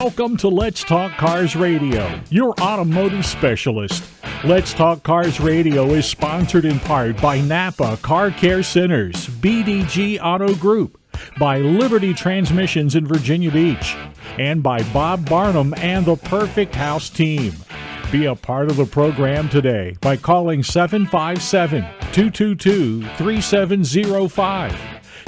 Welcome to Let's Talk Cars Radio, your automotive specialist. Let's Talk Cars Radio is sponsored in part by Napa Car Care Centers, BDG Auto Group, by Liberty Transmissions in Virginia Beach, and by Bob Barnum and the Perfect House team. Be a part of the program today by calling 757-222-3705.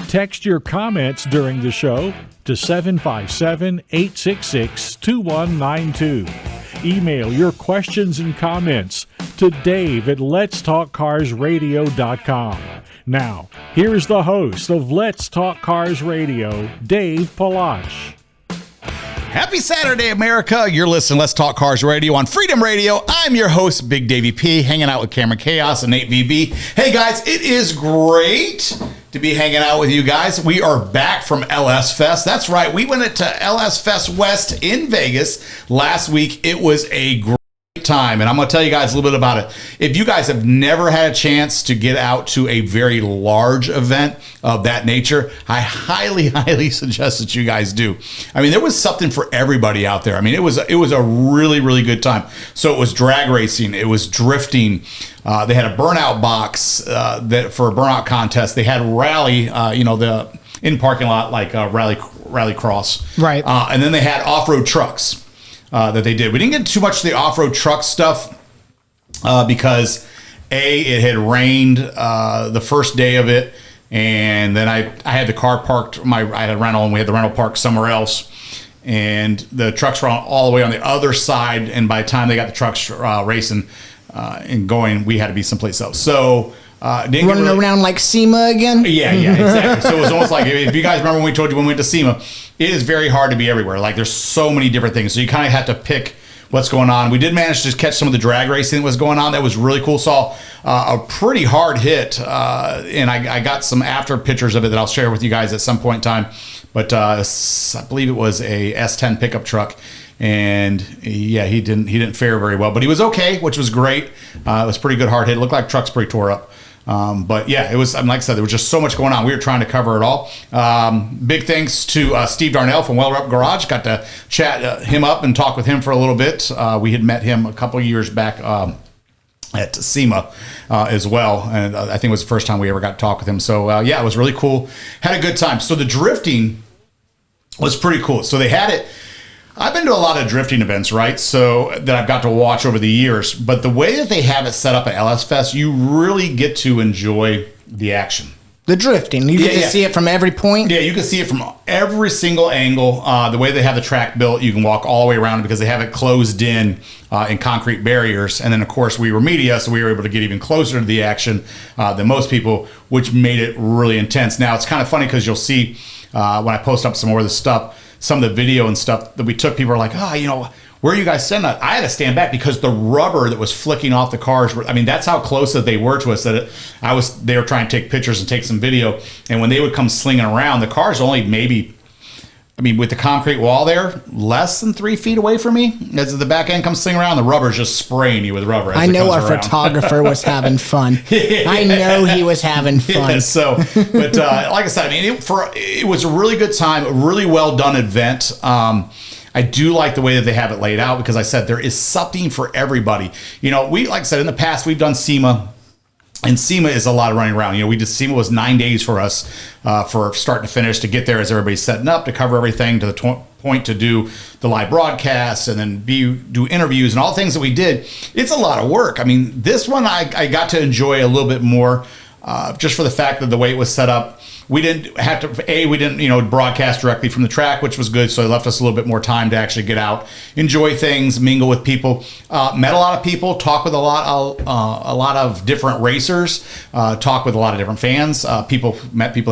Text your comments during the show to 757-866-2192. Email your questions and comments to Dave at letstalkcarsradio.com. Now, here's the host of Let's Talk Cars Radio, Dave Palach. Happy Saturday, America. You're listening to Let's Talk Cars Radio on Freedom Radio. I'm your host, Big Davey P, hanging out with Cameron Chaos and Nate VB. Hey, guys, it is great to be hanging out with you guys. We are back from LS Fest. That's right. We went to LS Fest West in Vegas last week. It was a great time, and I'm going to tell you guys a little bit about it. If you guys have never had a chance to get out to a very large event of that nature, I highly suggest that you guys do. I mean, there was something for everybody out there. I mean, it was a really good time. So it was drag racing, it was drifting. They had a burnout box that for a burnout contest. They had rally, the in parking lot like rally cross, right? And then they had off-road trucks. That they did. We didn't get too much of the off-road truck stuff because it had rained the first day of it, and then I had the car parked. I had a rental, and we had the rental parked somewhere else, and the trucks were all the way on the other side. And by the time they got the trucks racing and going, we had to be someplace else. So. Running around like SEMA again? Yeah, exactly. So it was almost like, if you guys remember when we told you when we went to SEMA, it is very hard to be everywhere. Like, there's so many different things. So you kind of have to pick what's going on. We did manage to catch some of the drag racing that was going on. That was really cool. Saw a pretty hard hit, and I got some after pictures of it that I'll share with you guys at some point in time. But I believe it was a S10 pickup truck. And yeah, he didn't fare very well, but he was okay, which was great. It was a pretty good hard hit. It looked like truck's pretty tore up. But yeah, it was, like I said, there was just so much going on. We were trying to cover it all. Big thanks to Steve Darnell from Weller Up Garage. Got to chat him up and talk with him for a little bit. We had met him a couple of years back at SEMA as well. And I think it was the first time we ever got to talk with him. So yeah, it was really cool. Had a good time. So the drifting was pretty cool. So they had it. I've been to a lot of drifting events, right? So that I've got to watch over the years. But the way that they have it set up at LS Fest, you really get to enjoy the action. The drifting. You get to see it from every point? Yeah, you can see it from every single angle. The way they have the track built, you can walk all the way around because they have it closed in concrete barriers. And then, of course, we were media, so we were able to get even closer to the action than most people, which made it really intense. Now, it's kind of funny because you'll see when I post up some more of the stuff, some of the video and stuff that we took, people are like, where are you guys standing at? I had to stand back because the rubber that was flicking off the cars, that's how close that they were to us, that they were trying to take pictures and take some video. And when they would come slinging around, the car's only maybe, with the concrete wall there, less than 3 feet away from me. As the back end comes slinging around, the rubber's just spraying you with rubber. I know our photographer was having fun. I know he was having fun. Yeah, so, but like I said, it was a really good time, a really well done event. I do like the way that they have it laid out because I said there is something for everybody. Like I said, in the past, we've done SEMA. And SEMA is a lot of running around. SEMA was 9 days for us for start to finish to get there as everybody's setting up to cover everything to the point to do the live broadcasts and then do interviews and all the things that we did. It's a lot of work. This one I got to enjoy a little bit more just for the fact that the way it was set up. We didn't have to, we didn't, broadcast directly from the track, which was good. So it left us a little bit more time to actually get out, enjoy things, mingle with people. Met a lot of people, talk with a lot of different racers, talk with a lot of different fans. Met people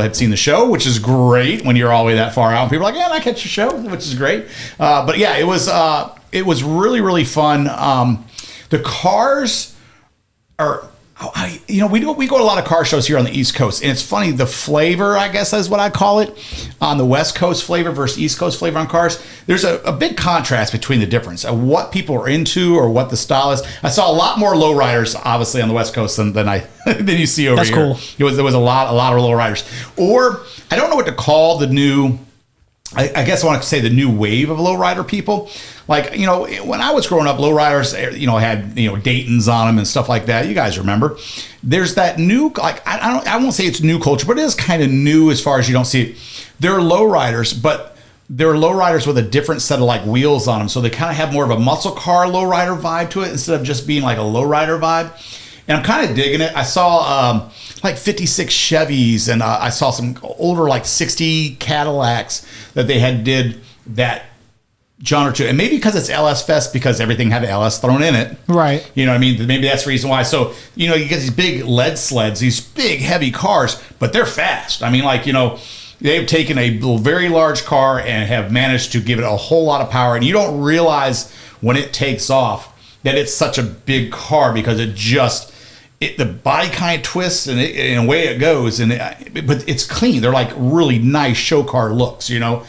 that had seen the show, which is great when you're all the way that far out. And people are like, yeah, I catch your show, which is great. But yeah, it was really fun. The cars are. We go to a lot of car shows here on the East Coast, and it's funny, the flavor, I guess is what I call it, on the West Coast flavor versus East Coast flavor on cars. There's a big contrast between the difference of what people are into or what the style is. I saw a lot more lowriders, obviously, on the West Coast than you see over here. That's cool. There was a lot of lowriders. Or I don't know what to call the new I guess I want to say the new wave of lowrider people. Like, you know, when I was growing up, lowriders, you know, had, you know, Daytons on them and stuff like that. You guys remember? There's that new, like, I won't say it's new culture, but it is kind of new as far as you don't see it. There are lowriders, but they're lowriders with a different set of like wheels on them. So they kind of have more of a muscle car lowrider vibe to it instead of just being like a lowrider vibe. And I'm kind of digging it. I saw like 56 Chevys, and I saw some older like 60 Cadillacs that they had did that genre to. And maybe because it's LS Fest, because everything had LS thrown in it. Right. You know what I mean? Maybe that's the reason why. So, you know, you get these big lead sleds, these big heavy cars, but they're fast. I mean, like, you know, they've taken a very large car and have managed to give it a whole lot of power. And you don't realize when it takes off that it's such a big car, because the body kind of twists and away it goes, but it's clean. They're like really nice show car looks, you know.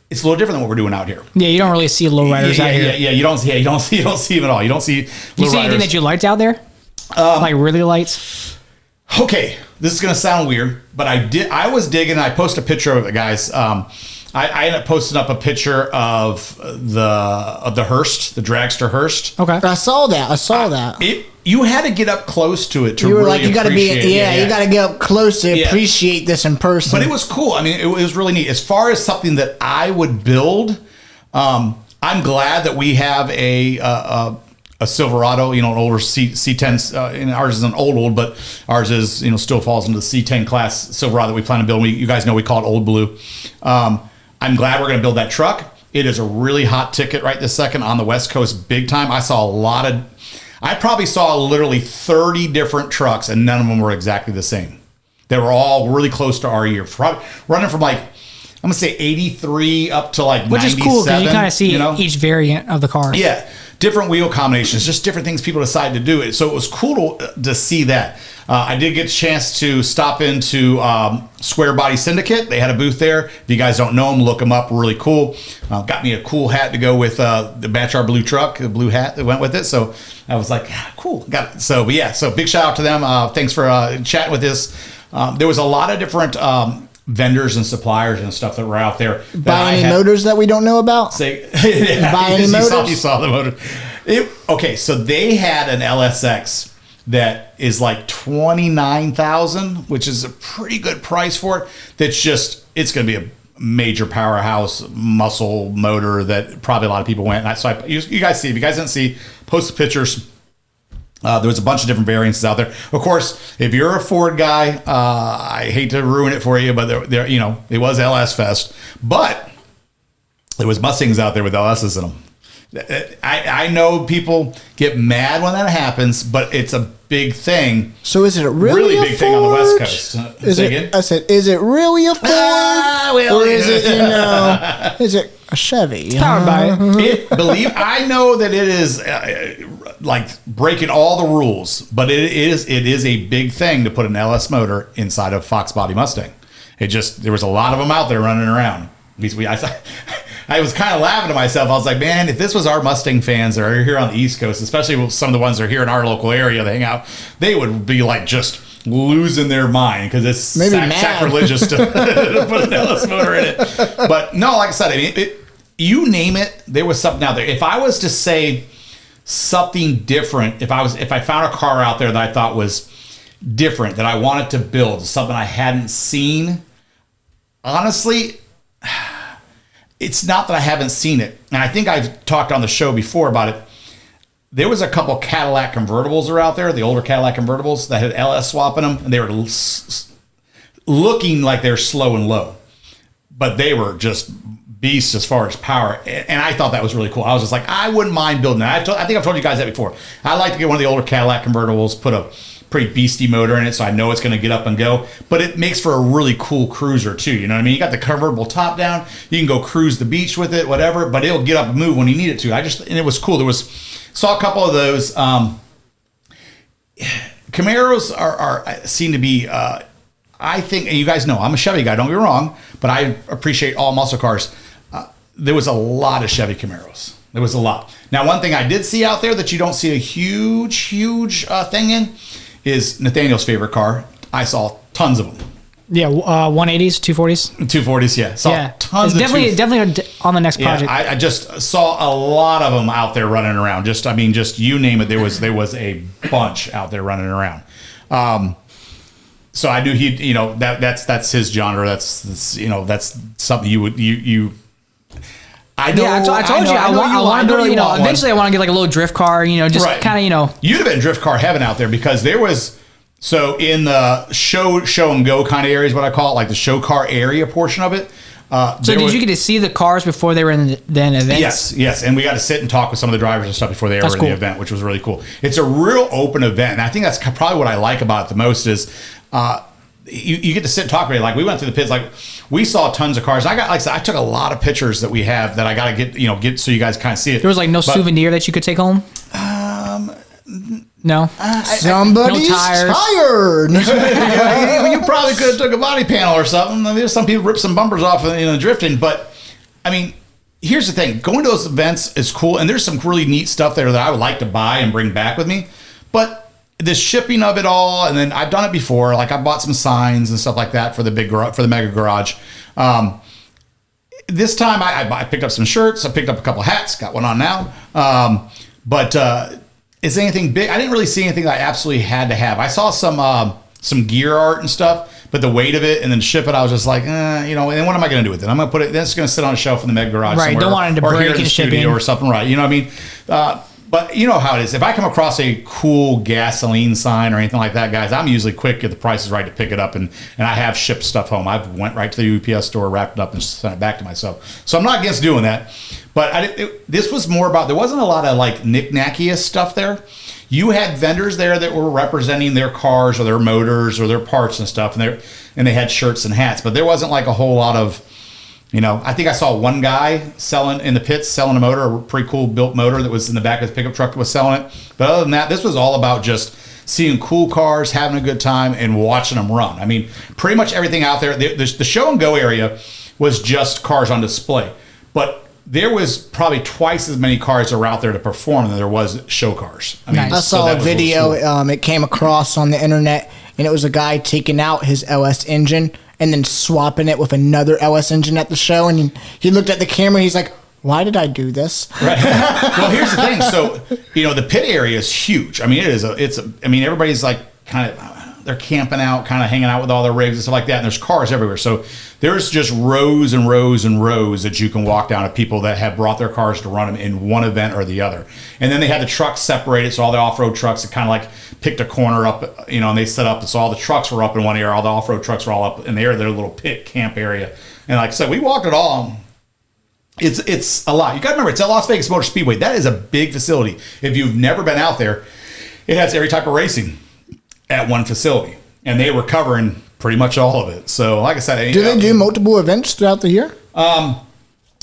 It's a little different than what we're doing out here. Yeah, you don't really see lowriders out here. Yeah, you don't see them at all. You don't see. Do you see anything that you liked out there? Like really lights? Okay, this is gonna sound weird, but I was digging. I posted a picture of it, guys. I ended up posting up a picture of the Hearst, the dragster Hearst. Okay, I saw that. You had to get up close to it to you were really like, you got to be, you got to get up close to appreciate this in person. But it was cool. I mean, it was really neat. As far as something that I would build, I'm glad that we have a Silverado, you know, an older C10, and ours is an old, but ours is, you know, still falls into the C10 class Silverado that we plan to build. You guys know we call it Old Blue. I'm glad we're going to build that truck. It is a really hot ticket right this second on the West Coast, big time. I probably saw literally 30 different trucks, and none of them were exactly the same. They were all really close to our year, running from like, I'm gonna say 83 up to like 97. Which is cool because you kind of see each variant of the car. Yeah, different wheel combinations, just different things people decide to do. So it was cool to see that. I did get a chance to stop into Square Body Syndicate. They had a booth there. If you guys don't know them, look them up. Really cool. Got me a cool hat to go with the match our blue truck, the blue hat that went with it. So I was like, cool. Got it. So, but yeah, so big shout out to them. Thanks for chatting with us. There was a lot of different vendors and suppliers and stuff that were out there. Buy any motors that we don't know about? Buy any motors? You saw the motor. Okay, so they had an LSX that is like $29,000, which is a pretty good price for it. It's going to be a major powerhouse muscle motor that probably a lot of people went. You guys see, if you guys didn't see, post the pictures. There was a bunch of different variants out there. Of course, if you're a Ford guy, I hate to ruin it for you, but there, you know, it was LS Fest, but there was Mustangs out there with LSs in them. I know people get mad when that happens, but it's a big thing. So is it really a big thing on the West Coast? Is it really a Ford? Or is it, is it a Chevy? Powered by it. I know that it is like breaking all the rules, but it is a big thing to put an LS motor inside a Fox body Mustang. There was a lot of them out there running around. I was kind of laughing to myself. I was like, man, if this was our Mustang fans that are here on the East Coast, especially with some of the ones that are here in our local area that hang out, they would be like just losing their mind because it's sacrilegious to put an LS motor in it. But no, like I said, I mean, you name it, there was something out there. If I was to say something different, if I found a car out there that I thought was different, that I wanted to build, something I hadn't seen, honestly, it's not that I haven't seen it. And I think I've talked on the show before about it. There was a couple Cadillac convertibles that are out there, the older Cadillac convertibles that had LS swap in them, and they were looking like they're slow and low. But they were just beasts as far as power. And I thought that was really cool. I was just like, I wouldn't mind building that. I think I've told you guys that before. I like to get one of the older Cadillac convertibles, put a pretty beastie motor in it, so I know it's going to get up and go. But it makes for a really cool cruiser too. You know what I mean? You got the convertible top down. You can go cruise the beach with it, whatever. But it'll get up and move when you need it to. And it was cool. Saw a couple of those. Camaros seem to be. I think, and you guys know, I'm a Chevy guy. Don't get me wrong, but I appreciate all muscle cars. There was a lot of Chevy Camaros. There was a lot. Now, one thing I did see out there that you don't see a huge thing in is Nathaniel's favorite car. I saw tons of them. Yeah, 180s, 240s. 240s, yeah. Saw tons it's of definitely on the next project. I just saw a lot of them out there running around. Just you name it. There was a bunch out there running around. So I knew that's his genre. That's something you. I know. Yeah, I told you I want to build. Eventually I want to get like a little drift car. Just kind of. You'd have been drift car heaven out there because there was. So in the show and go kind of area is what I call it, like the show car area portion of it. So did you get to see the cars before they were in the events? Yes, and we got to sit and talk with some of the drivers and stuff before they were in the event, which was really cool. It's a real open event, and I think that's probably what I like about it the most is you get to sit and talk with it. Like we went through the pits, like we saw tons of cars. I took a lot of pictures that we have that I got to get so you guys kind of see it. There was like no souvenir that you could take home. No. Somebody's tired. You probably could have took a body panel or something. I mean, there's some people rip some bumpers off in drifting, but I mean, here's the thing: going to those events is cool, and there's some really neat stuff there that I would like to buy and bring back with me. But the shipping of it all, and then I've done it before. Like I bought some signs and stuff like that for the mega garage. This time I picked up some shirts. I picked up a couple hats. Got one on now. But is anything big? I didn't really see anything that I absolutely had to have. I saw some gear art and stuff, but the weight of it and then ship it, I was just like, and what am I going to do with it? I'm going to put it. Then it's going to sit on a shelf in the mega garage somewhere. Don't want it to break in the studio or something, right? You know what I mean? But you know how it is. If I come across a cool gasoline sign or anything like that, guys, I'm usually quick if the price is right to pick it up, and I have shipped stuff home. I went right to the UPS store, wrapped it up, and sent it back to myself. So I'm not against doing that. But this was more about, there wasn't a lot of like knick-knackiest stuff there. You had vendors there that were representing their cars or their motors or their parts and stuff, and they had shirts and hats. But there wasn't like a whole lot of, I think I saw one guy selling in the pits, selling a motor, a pretty cool built motor that was in the back of the pickup truck that was selling it. But other than that, this was all about just seeing cool cars, having a good time, and watching them run. I mean, pretty much everything out there. The show and go area was just cars on display. But there was probably twice as many cars that were out there to perform than there was show cars. I mean, I saw a video. Cool. It came across on the internet, and it was a guy taking out his LS engine and then swapping it with another LS engine at the show. And he looked at the camera and he's like, why did I do this? Right. Well, here's the thing. So, the pit area is huge. I mean, everybody's like kind of, they're camping out, kind of hanging out with all their rigs and stuff like that. And there's cars everywhere. So there's just rows and rows and rows that you can walk down of people that have brought their cars to run them in one event or the other. And then they had the trucks separated. So all the off-road trucks that kind of like picked a corner up, and they set up. So all the trucks were up in one area. All the off-road trucks were all up in their little pit camp area. And like I said, we walked it all. It's a lot. You got to remember, it's at Las Vegas Motor Speedway. That is a big facility. If you've never been out there, it has every type of racing at one facility. And they were covering pretty much all of it. So like I said, do they do multiple events throughout the year?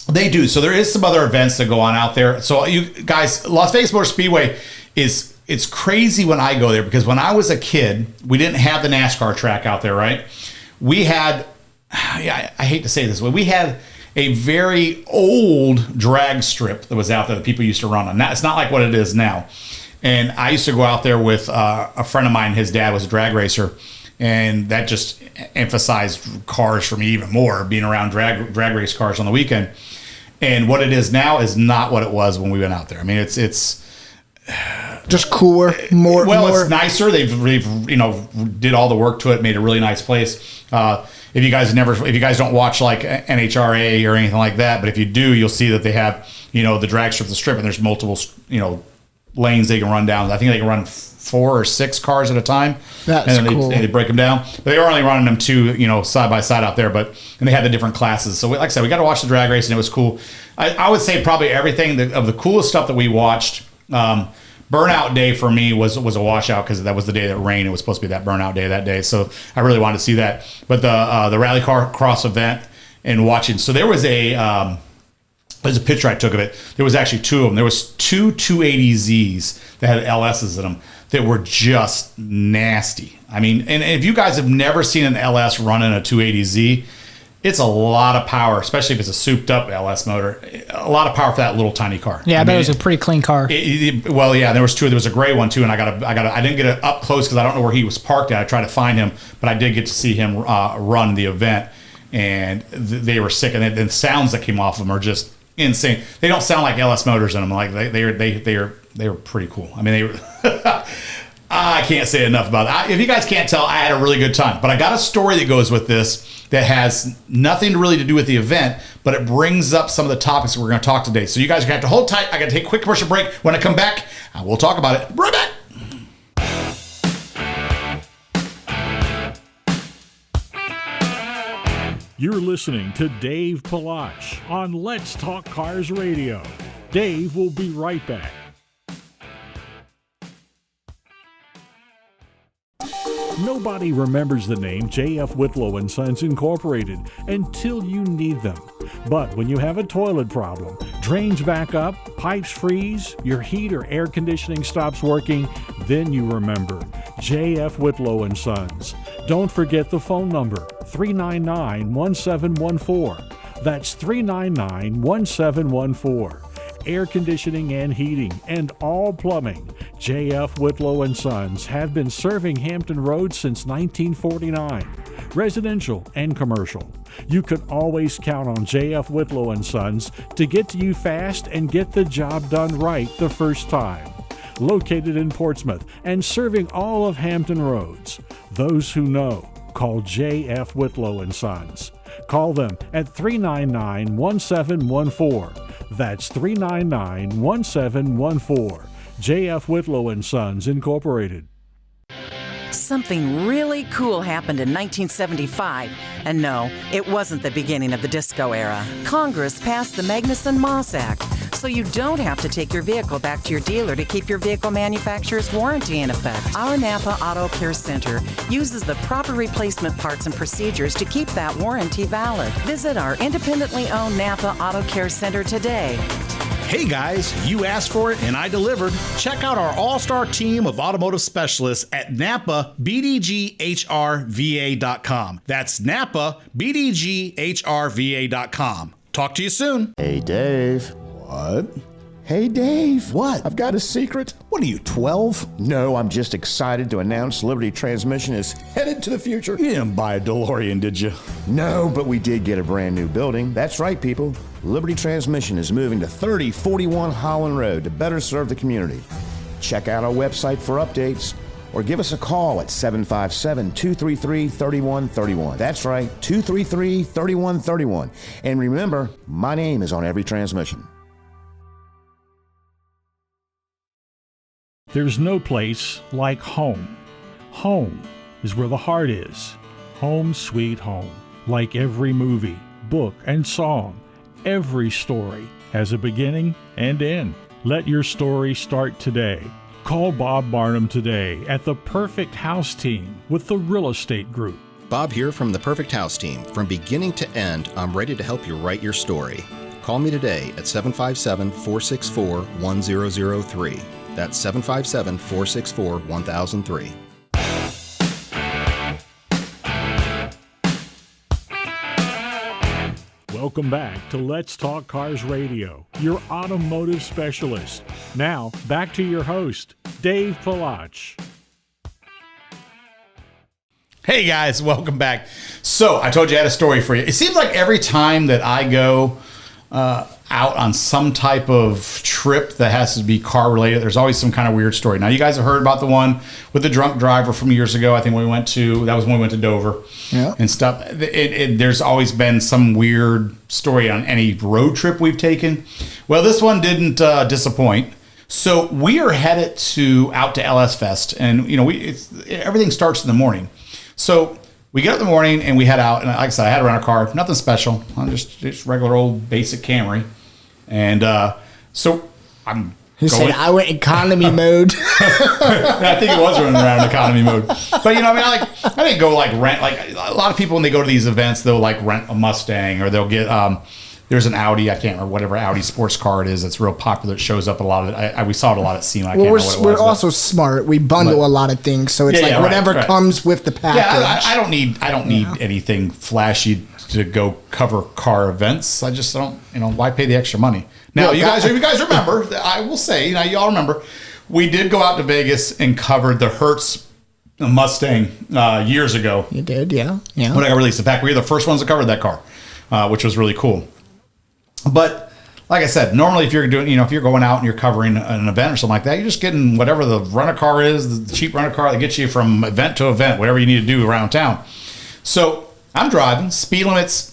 They do. So there is some other events that go on out there. So you guys, Las Vegas Motor Speedway it's crazy when I go there, because when I was a kid, we didn't have the NASCAR track out there, right? We had, I hate to say this, but we had a very old drag strip that was out there that people used to run on. Now, it's not like what it is now. And I used to go out there with a friend of mine. His dad was a drag racer, and that just emphasized cars for me even more, being around drag race cars on the weekend. And what it is now is not what it was when we went out there. I mean, it's just cooler, more. It's nicer. They've did all the work to it, made a really nice place. If you guys don't watch like NHRA or anything like that, but if you do, you'll see that they have the drag strip, the strip, and there's multiple lanes they can run down. I think they can run 4 or 6 cars at a time. That's cool. And they break them down. But they were only running them 2, side by side out there. And they had the different classes. So like I said, we got to watch the drag race, and it was cool. I would say probably everything of the coolest stuff that we watched. Burnout Day for me was a washout, because that was the day that rained. It was supposed to be that burnout day that day. So I really wanted to see that. But the rally car cross event and watching. So there was there's a picture I took of it. There was actually 2 of them. There was 2 280Zs that had LSs in them that were just nasty. I mean, and if you guys have never seen an LS run in a 280Z, it's a lot of power, especially if it's a souped up LS motor. A lot of power for that little tiny car. Yeah, I bet it was a pretty clean car. Well, yeah, there was two. There was a gray one too, and I didn't get it up close because I don't know where he was parked at. I tried to find him, but I did get to see him run the event, and they were sick, and the sounds that came off of them are just insane. They don't sound like LS motors in them. Like they are pretty cool. I mean, they were. I can't say enough about it. If you guys can't tell, I had a really good time. But I got a story that goes with this that has nothing really to do with the event, but it brings up some of the topics that we're going to talk today. So you guys are going to have to hold tight. I got to take a quick commercial break. When I come back, we'll talk about it. Right back. You're listening to Dave Palach on Let's Talk Cars Radio. Dave will be right back. Nobody remembers the name J.F. Whitlow and Sons Incorporated until you need them. But when you have a toilet problem, drains back up, pipes freeze, your heat or air conditioning stops working, then you remember J.F. Whitlow and Sons. Don't forget the phone number, 399-1714. That's 399-1714. Air conditioning and heating, and all plumbing. J.F. Whitlow and Sons have been serving Hampton Roads since 1949, residential and commercial. You can always count on J.F. Whitlow and Sons to get to you fast and get the job done right the first time. Located in Portsmouth and serving all of Hampton Roads. Those who know, call J.F. Whitlow and Sons. Call them at 399-1714. That's 399-1714. J.F. Whitlow and Sons Incorporated. Something really cool happened in 1975. And no, it wasn't the beginning of the disco era. Congress passed the Magnuson-Moss Act, so you don't have to take your vehicle back to your dealer to keep your vehicle manufacturer's warranty in effect. Our Napa Auto Care Center uses the proper replacement parts and procedures to keep that warranty valid. Visit our independently owned Napa Auto Care Center today. Hey guys, you asked for it and I delivered. Check out our all-star team of automotive specialists at NapaBDGHRVA.com. That's NapaBDGHRVA.com. Talk to you soon. Hey Dave. What? Hey Dave. What? I've got a secret. What are you, 12? No, I'm just excited to announce Liberty Transmission is headed to the future. You didn't buy a DeLorean, did you? No, but we did get a brand new building. That's right, people. Liberty Transmission is moving to 3041 Holland Road to better serve the community. Check out our website for updates or give us a call at 757-233-3131. That's right, 233-3131. And remember, my name is on every transmission. There's no place like home. Home is where the heart is. Home sweet home. Like every movie, book, and song, every story has a beginning and end. Let your story start today. Call Bob Barnum today at the Perfect House Team with the Real Estate Group. Bob here from the Perfect House Team. From beginning to end, I'm ready to help you write your story. Call me today at 757-464-1003. That's 757-464-1003. Welcome back to Let's Talk Cars Radio, your automotive specialist. Now, back to your host, Dave Palach. Hey guys, welcome back. So I told you I had a story for you. It seems like every time that I go out on some type of trip that has to be car related, there's always some kind of weird story. Now you guys have heard about the one with the drunk driver from years ago. I think that was when we went to Dover, and stuff. There's always been some weird story on any road trip we've taken. Well, this one didn't disappoint. So we are headed out to LS Fest, and everything starts in the morning. So we get up in the morning and we head out, and like I said, I had a rental car, nothing special. I'm just regular old basic Camry. And so He said, I went economy mode. I think it was running around economy mode. But, I didn't go rent. Like, a lot of people, when they go to these events, they'll rent a Mustang, or they'll get there's an Audi. I can't remember whatever Audi sports car it is. That's real popular. It shows up a lot of. We saw it a lot at SEMA. I can't remember what it was. We're also smart. We bundle a lot of things, so it's whatever comes with the package. Yeah, I don't need anything flashy to go cover car events. I just don't. Why pay the extra money? Now, you guys remember? I will say, y'all remember. We did go out to Vegas and covered the Hertz Mustang years ago. You did, yeah. When I got released. In fact, we were the first ones to cover that car, which was really cool. But like I said, normally if you're doing, if you're going out and you're covering an event or something like that, you're just getting whatever the rent-a-car is, the cheap rent-a-car that gets you from event to event, whatever you need to do around town. So I'm driving, speed limit's,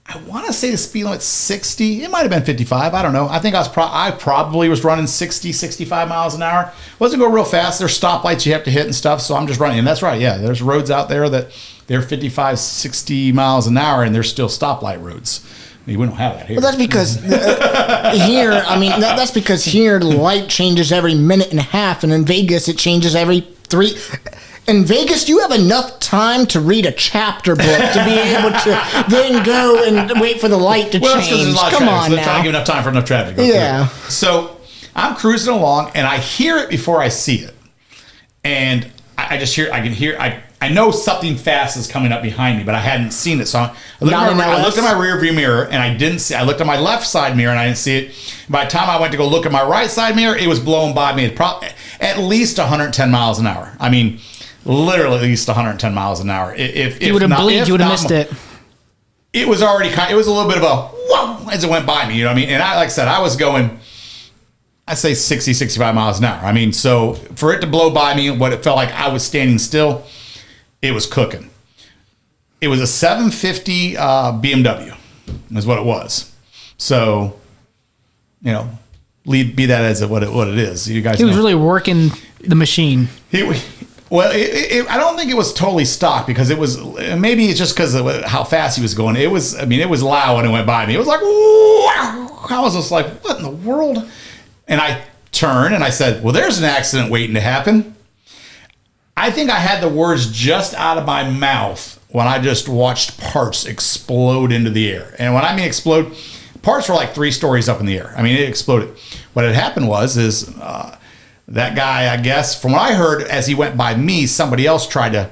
I want to say the speed limit's 60. It might have been 55. I don't know. I think I probably was running 60, 65 miles an hour. Wasn't going real fast. There's stoplights you have to hit and stuff, so I'm just running. And that's right, yeah. There's roads out there that they're 55, 60 miles an hour, and they're still stoplight roads. I mean, we don't have that here. Well, that's because here, that's because here the light changes every minute and a half, and in Vegas it changes every 3. In Vegas, you have enough time to read a chapter book to be able to then go and wait for the light to change. Come on now. They're trying to give enough time for enough traffic to go through. So I'm cruising along, and I hear it before I see it. And I can hear, I know something fast is coming up behind me, but I hadn't seen it. So I looked at my rear view mirror, and I didn't see it. I looked at my left side mirror, and I didn't see it. By the time I went to go look at my right side mirror, it was blowing by me at least 110 miles an hour. I mean, literally at least 110 miles an hour. If you would have blinked, you would have missed it. It was already it was a little bit of a whoa as it went by me, you know what I mean? And like I said, I was going, I'd say 60, 65 miles an hour. I mean, so for it to blow by me, what it felt like I was standing still, it was cooking. It was a 750 BMW is what it was. So, be that as what it is. You guys He was really working the machine. Well, I don't think it was totally stock because it was, maybe it's just because of how fast he was going. It was loud when it went by me. It was like, wow. I was just like, what in the world? And I turned and I said, well, there's an accident waiting to happen. I think I had the words just out of my mouth when I just watched parts explode into the air. And when I mean explode, parts were like 3 stories up in the air. I mean, it exploded. What had happened is that guy, I guess, from what I heard, as he went by me, somebody else tried to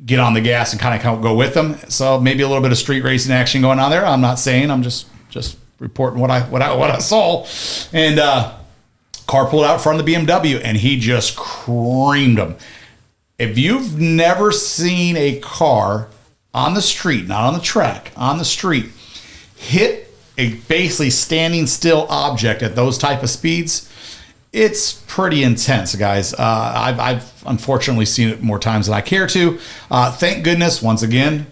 get on the gas and kind of go with him. So maybe a little bit of street racing action going on there. I'm not saying. I'm just reporting what I saw. And car pulled out in front of the BMW, and he just creamed him. If you've never seen a car on the street, not on the track, on the street, hit a basically standing still object at those type of speeds, it's pretty intense, guys. I've unfortunately seen it more times than I care to. Thank goodness, once again,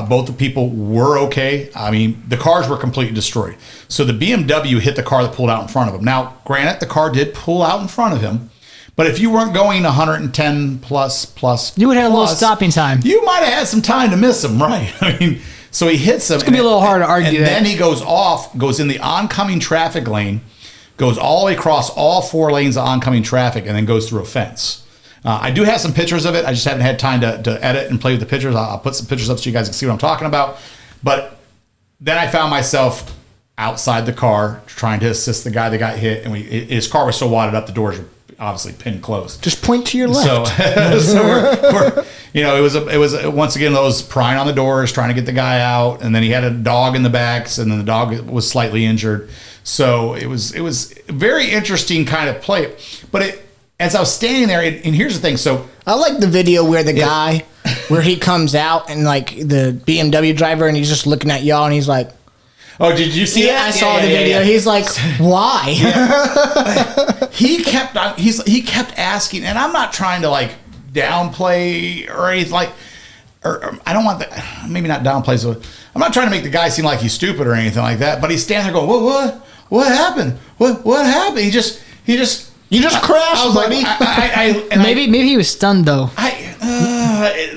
both the people were okay. I mean, the cars were completely destroyed. So the BMW hit the car that pulled out in front of him. Now, granted, the car did pull out in front of him, but if you weren't going 110 plus, you would have a little stopping time. You might have had some time to miss him, right? I mean, so he hits him. It's gonna be a little hard to argue. And then he goes in the oncoming traffic lane, goes all the way across all 4 lanes of oncoming traffic, and then goes through a fence. I do have some pictures of it. I just haven't had time to edit and play with the pictures. I'll put some pictures up so you guys can see what I'm talking about. But then I found myself outside the car trying to assist the guy that got hit, and his car was so wadded up, the doors were obviously pinned closed. Just point to your left. So we're it was once again those prying on the doors, trying to get the guy out, and then he had a dog in the back, and then the dog was slightly injured. So it was very interesting kind of play. But as I was standing there, and here's the thing. So I like the video where the guy, where he comes out and like the BMW driver, and he's just looking at y'all, and he's like, "Oh, did you see that?" I saw the video. Yeah. He's like, "Why?" He kept asking, and I'm not trying to like downplay or anything like. Or I don't want that. Maybe not downplay. So I'm not trying to make the guy seem like he's stupid or anything like that. But he's standing there going, What happened? What happened? He just you just crashed, buddy. Maybe he was stunned though.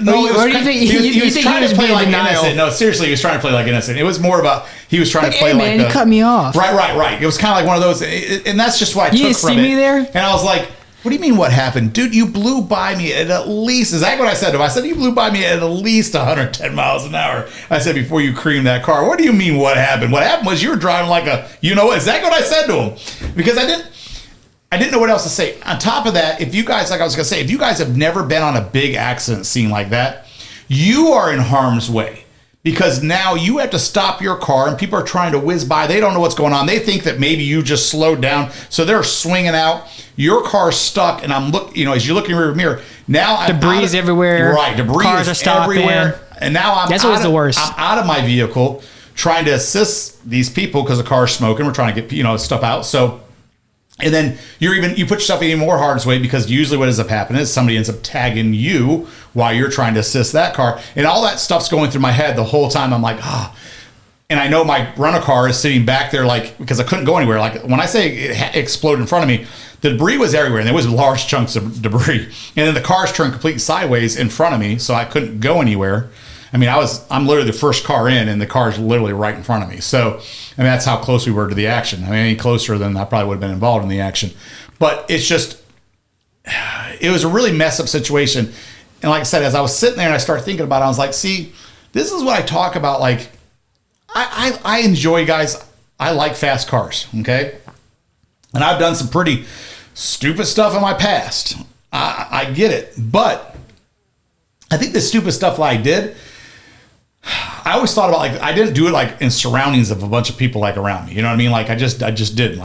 No, or do you think he was trying to play like innocent? No, seriously, he was trying to play like innocent. It was more about he was trying to play like. Man, you cut me off. Right. It was kind of like one of those, and that's just why I took from it. You didn't see me there, and I was like. What do you mean what happened? Dude, you blew by me at least, is that what I said to him? I said, you blew by me at least 110 miles an hour. I said, before you creamed that car. What do you mean what happened? What happened was you were driving like a, is that what I said to him? Because I didn't know what else to say. On top of that, if you guys, like I was going to say, if you guys have never been on a big accident scene like that, you are in harm's way. Because now you have to stop your car and people are trying to whiz by. They don't know what's going on. They think that maybe you just slowed down. So they're swinging out. Your car's stuck. And as you look in your rear mirror, now debris everywhere. Right. Debris cars is are everywhere. And now that's always the worst. I'm out of my vehicle trying to assist these people because the car's smoking. We're trying to get, stuff out. So, and then you put yourself in even more harm's way because usually what ends up happening is somebody ends up tagging you while you're trying to assist that car. And all that stuff's going through my head the whole time. I'm like, And I know my rental car is sitting back there because I couldn't go anywhere. Like when I say it exploded in front of me, the debris was everywhere and there was large chunks of debris. And then the car's turned completely sideways in front of me, so I couldn't go anywhere. I mean, I'm literally the first car in, and the car's literally right in front of me. So, that's how close we were to the action. I mean, any closer than I probably would have been involved in the action. But it was a really messed up situation. And like I said, as I was sitting there and I started thinking about it, I was like, see, this is what I talk about. Like, I enjoy, guys, I like fast cars, okay? And I've done some pretty stupid stuff in my past. I get it. But I think the stupid stuff that I did, I always thought about I didn't do it in surroundings of a bunch of people around me. You know what I mean? I just didn't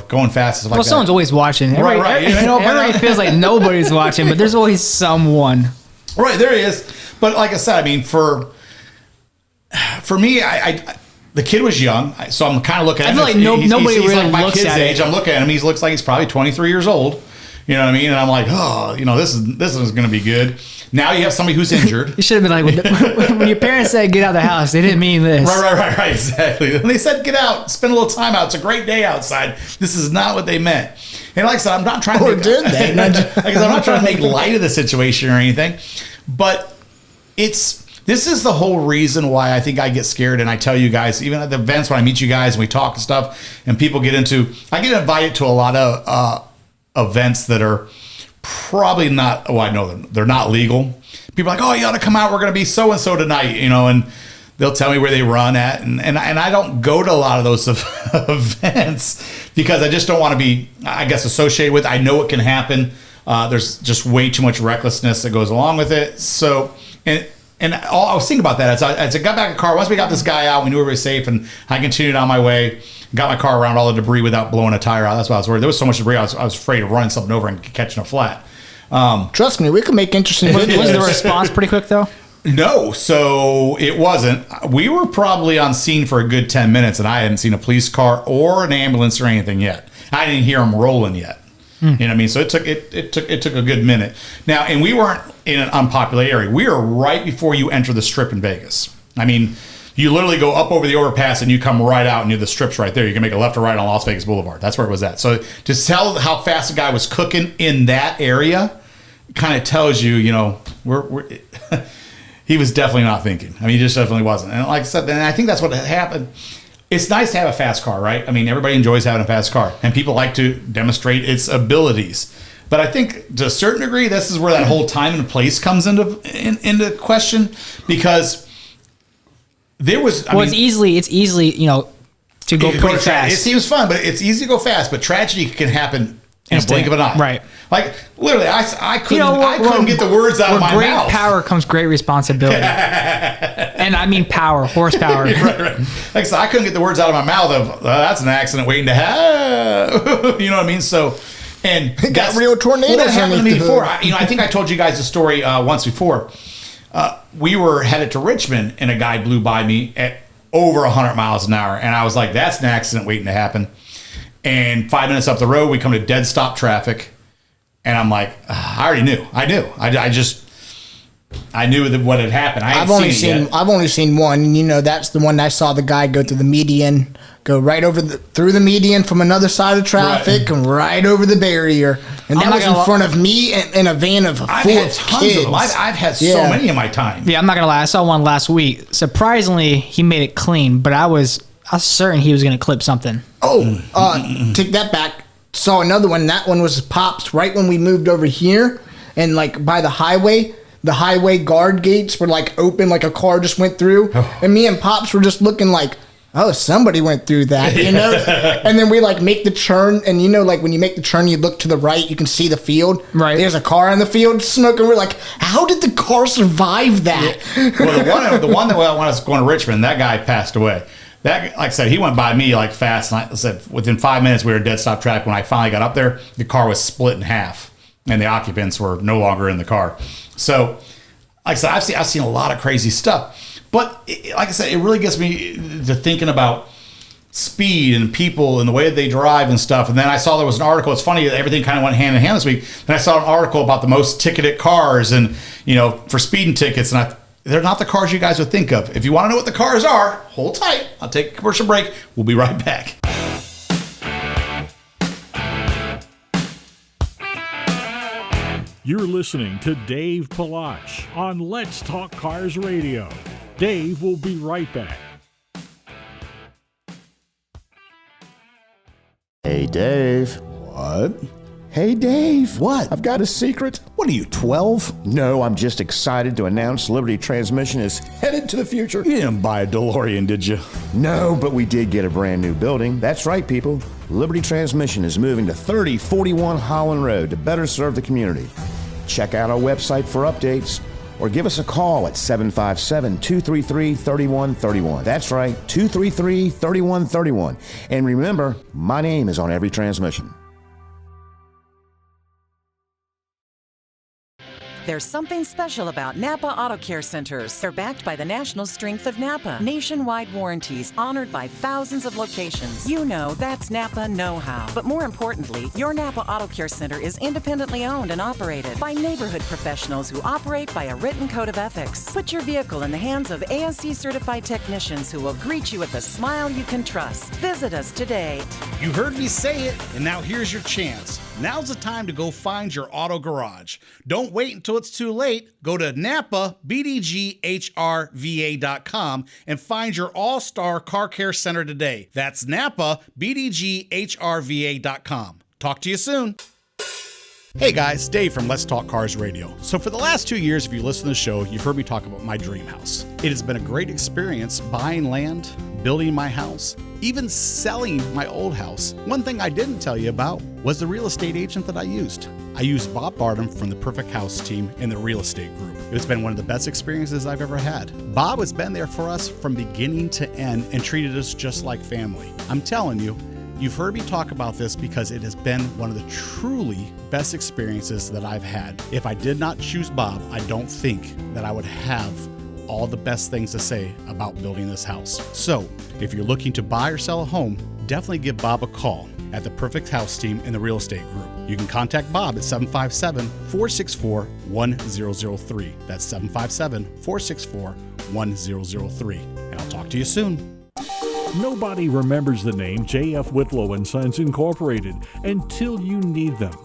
going fast. Stuff like someone's that. Always watching. Right. Everybody feels like nobody's watching, but there's always someone. Right, there is. But like I said, I mean, for me, the kid was young, so I'm kind of looking at him. I feel like nobody really like my looks kid's at age. it. I'm looking at him. He looks like he's probably 23 years old. You know what I mean? And I'm like, this is going to be good. Now you have somebody who's injured. You should have been like, when your parents said get out of the house, they didn't mean this. Right, exactly. When they said get out, spend a little time out, it's a great day outside, this is not what they meant. And like I said, I'm not trying to did they? I'm not trying to make light of the situation or anything, but this is the whole reason why I think I get scared. And I tell you guys, even at the events when I meet you guys and we talk and stuff, and people I get invited to a lot of events that are probably not, I know they're not legal. People are like, you ought to come out. We're going to be so-and-so tonight, and they'll tell me where they run at. And I don't go to a lot of those events because I just don't want to be, I guess, associated with. I know it can happen. There's just way too much recklessness that goes along with it. So, I was thinking about that as I got back in the car. Once we got this guy out, we knew we were safe, and I continued on my way. Got my car around all the debris without blowing a tire out. That's why I was worried. There was so much debris, I was afraid of running something over and catching a flat. Trust me, we can make interesting videos. Was the response pretty quick, though? No, so it wasn't. We were probably on scene for a good 10 minutes, and I hadn't seen a police car or an ambulance or anything yet. I didn't hear them rolling yet. You know what I mean? So it took a good minute. Now, and we weren't in an unpopular area. We were right before you enter the Strip in Vegas. I mean, you literally go up over the overpass and you come right out and the Strip's right there. You can make a left or right on Las Vegas Boulevard. That's where it was at. So to tell how fast the guy was cooking in that area kind of tells you, he was definitely not thinking. I mean, he just definitely wasn't. And like I said, and I think that's what happened. It's nice to have a fast car, right? I mean, everybody enjoys having a fast car, and people like to demonstrate its abilities. But I think to a certain degree, this is where that whole time and place comes into question, because there was. It's easily, to go pretty fast. It seems fun, but it's easy to go fast. But tragedy can happen in a blink of an eye. Right. Like literally, I couldn't get the words out of my mouth. With great power comes great responsibility, and I mean power, horsepower. right. Like I said, I couldn't get the words out of my mouth of that's an accident waiting to happen. You know what I mean? So, and got real tornadoes. That happened to me before. I think I told you guys a story once before. We were headed to Richmond, and a guy blew by me at over 100 miles an hour, and I was like, "That's an accident waiting to happen." And 5 minutes up the road, we come to dead stop traffic, and I'm like, I already knew. I knew. I knew that what had happened. I've only seen one, and that's the one that I saw the guy go through the median, go right over through the median from another side of traffic, and right over the barrier, and that was in front of me in a van of full of kids. I've had so many in my time. Yeah, I'm not gonna lie. I saw one last week. Surprisingly, he made it clean, but I was certain he was gonna clip something. Take that back. saw another one. That one was Pops right when we moved over here, and like by the highway guard gates were like open, like a car just went through, and me and Pops were just looking like, oh, somebody went through that, you know? And then we like make the turn, and you know, like when you make the turn, you look to the right, you can see the field. Right. There's a car in the field smoking. We're like, how did the car survive that? Yeah. Well, the one that when I was going to Richmond, that guy passed away. That, like I said, he went by me like fast. And I said within 5 minutes we were dead stop track. When I finally got up there, the car was split in half, and the occupants were no longer in the car. So, like I said, I've seen a lot of crazy stuff. But like I said, it really gets me to thinking about speed and people and the way that they drive and stuff. And then I saw there was an article. It's funny, everything kind of went hand in hand this week. Then I saw an article about the most ticketed cars and, you know, for speeding tickets. And they're not the cars you guys would think of. If you want to know what the cars are, hold tight. I'll take a commercial break. We'll be right back. You're listening to Dave Palach on Let's Talk Cars Radio. Dave will be right back. Hey, Dave. What? Hey, Dave. What? I've got a secret. What are you, 12? No, I'm just excited to announce Liberty Transmission is headed to the future. You didn't buy a DeLorean, did you? No, but we did get a brand new building. That's right, people. Liberty Transmission is moving to 3041 Holland Road to better serve the community. Check out our website for updates or give us a call at 757-233-3131. That's right, 233-3131. And remember, my name is on every transmission. There's something special about Napa Auto Care Centers. They're backed by the national strength of Napa. Nationwide warranties honored by thousands of locations. You know that's Napa know-how. But more importantly, your Napa Auto Care Center is independently owned and operated by neighborhood professionals who operate by a written code of ethics. Put your vehicle in the hands of ASC certified technicians who will greet you with a smile you can trust. Visit us today. You heard me say it, and now here's your chance. Now's the time to go find your auto garage. Don't wait until it's too late. Go to NapaBDGHRVA.com and find your all-star car care center today. That's NapaBDGHRVA.com. Talk to you soon. Hey guys, Dave from Let's Talk Cars Radio. So for the last 2 years, if you listen to the show, you've heard me talk about my dream house. It has been a great experience buying land, building my house, even selling my old house. One thing I didn't tell you about was the real estate agent that I used. I used Bob Bartum from the Perfect House team in the real estate group. It's been one of the best experiences I've ever had. Bob has been there for us from beginning to end and treated us just like family. I'm telling you, you've heard me talk about this because it has been one of the truly best experiences that I've had. If I did not choose Bob, I don't think that I would have all the best things to say about building this house. So, if you're looking to buy or sell a home, definitely give Bob a call at the Perfect House team in the real estate group. You can contact Bob at 757-464-1003. That's 757-464-1003. And I'll talk to you soon. Nobody remembers the name J.F. Whitlow & Sons Incorporated until you need them.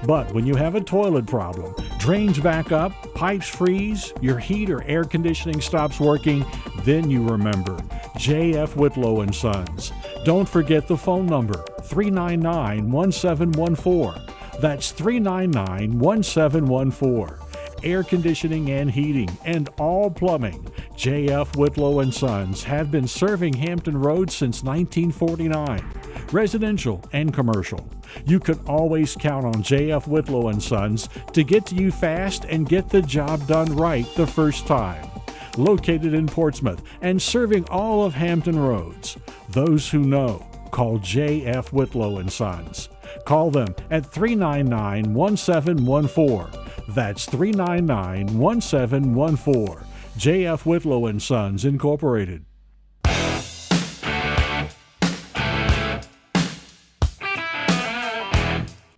But when you have a toilet problem, drains back up, pipes freeze, your heat or air conditioning stops working, then you remember J.F. Whitlow & Sons. Don't forget the phone number, 399-1714. That's 399-1714. Air conditioning and heating, and all plumbing. J.F. Whitlow & Sons have been serving Hampton Roads since 1949. Residential and commercial. You can always count on J.F. Whitlow & Sons to get to you fast and get the job done right the first time. Located in Portsmouth and serving all of Hampton Roads. Those who know, call J.F. Whitlow & Sons. Call them at 399-1714. That's 399-1714. J.F. Whitlow & Sons Incorporated.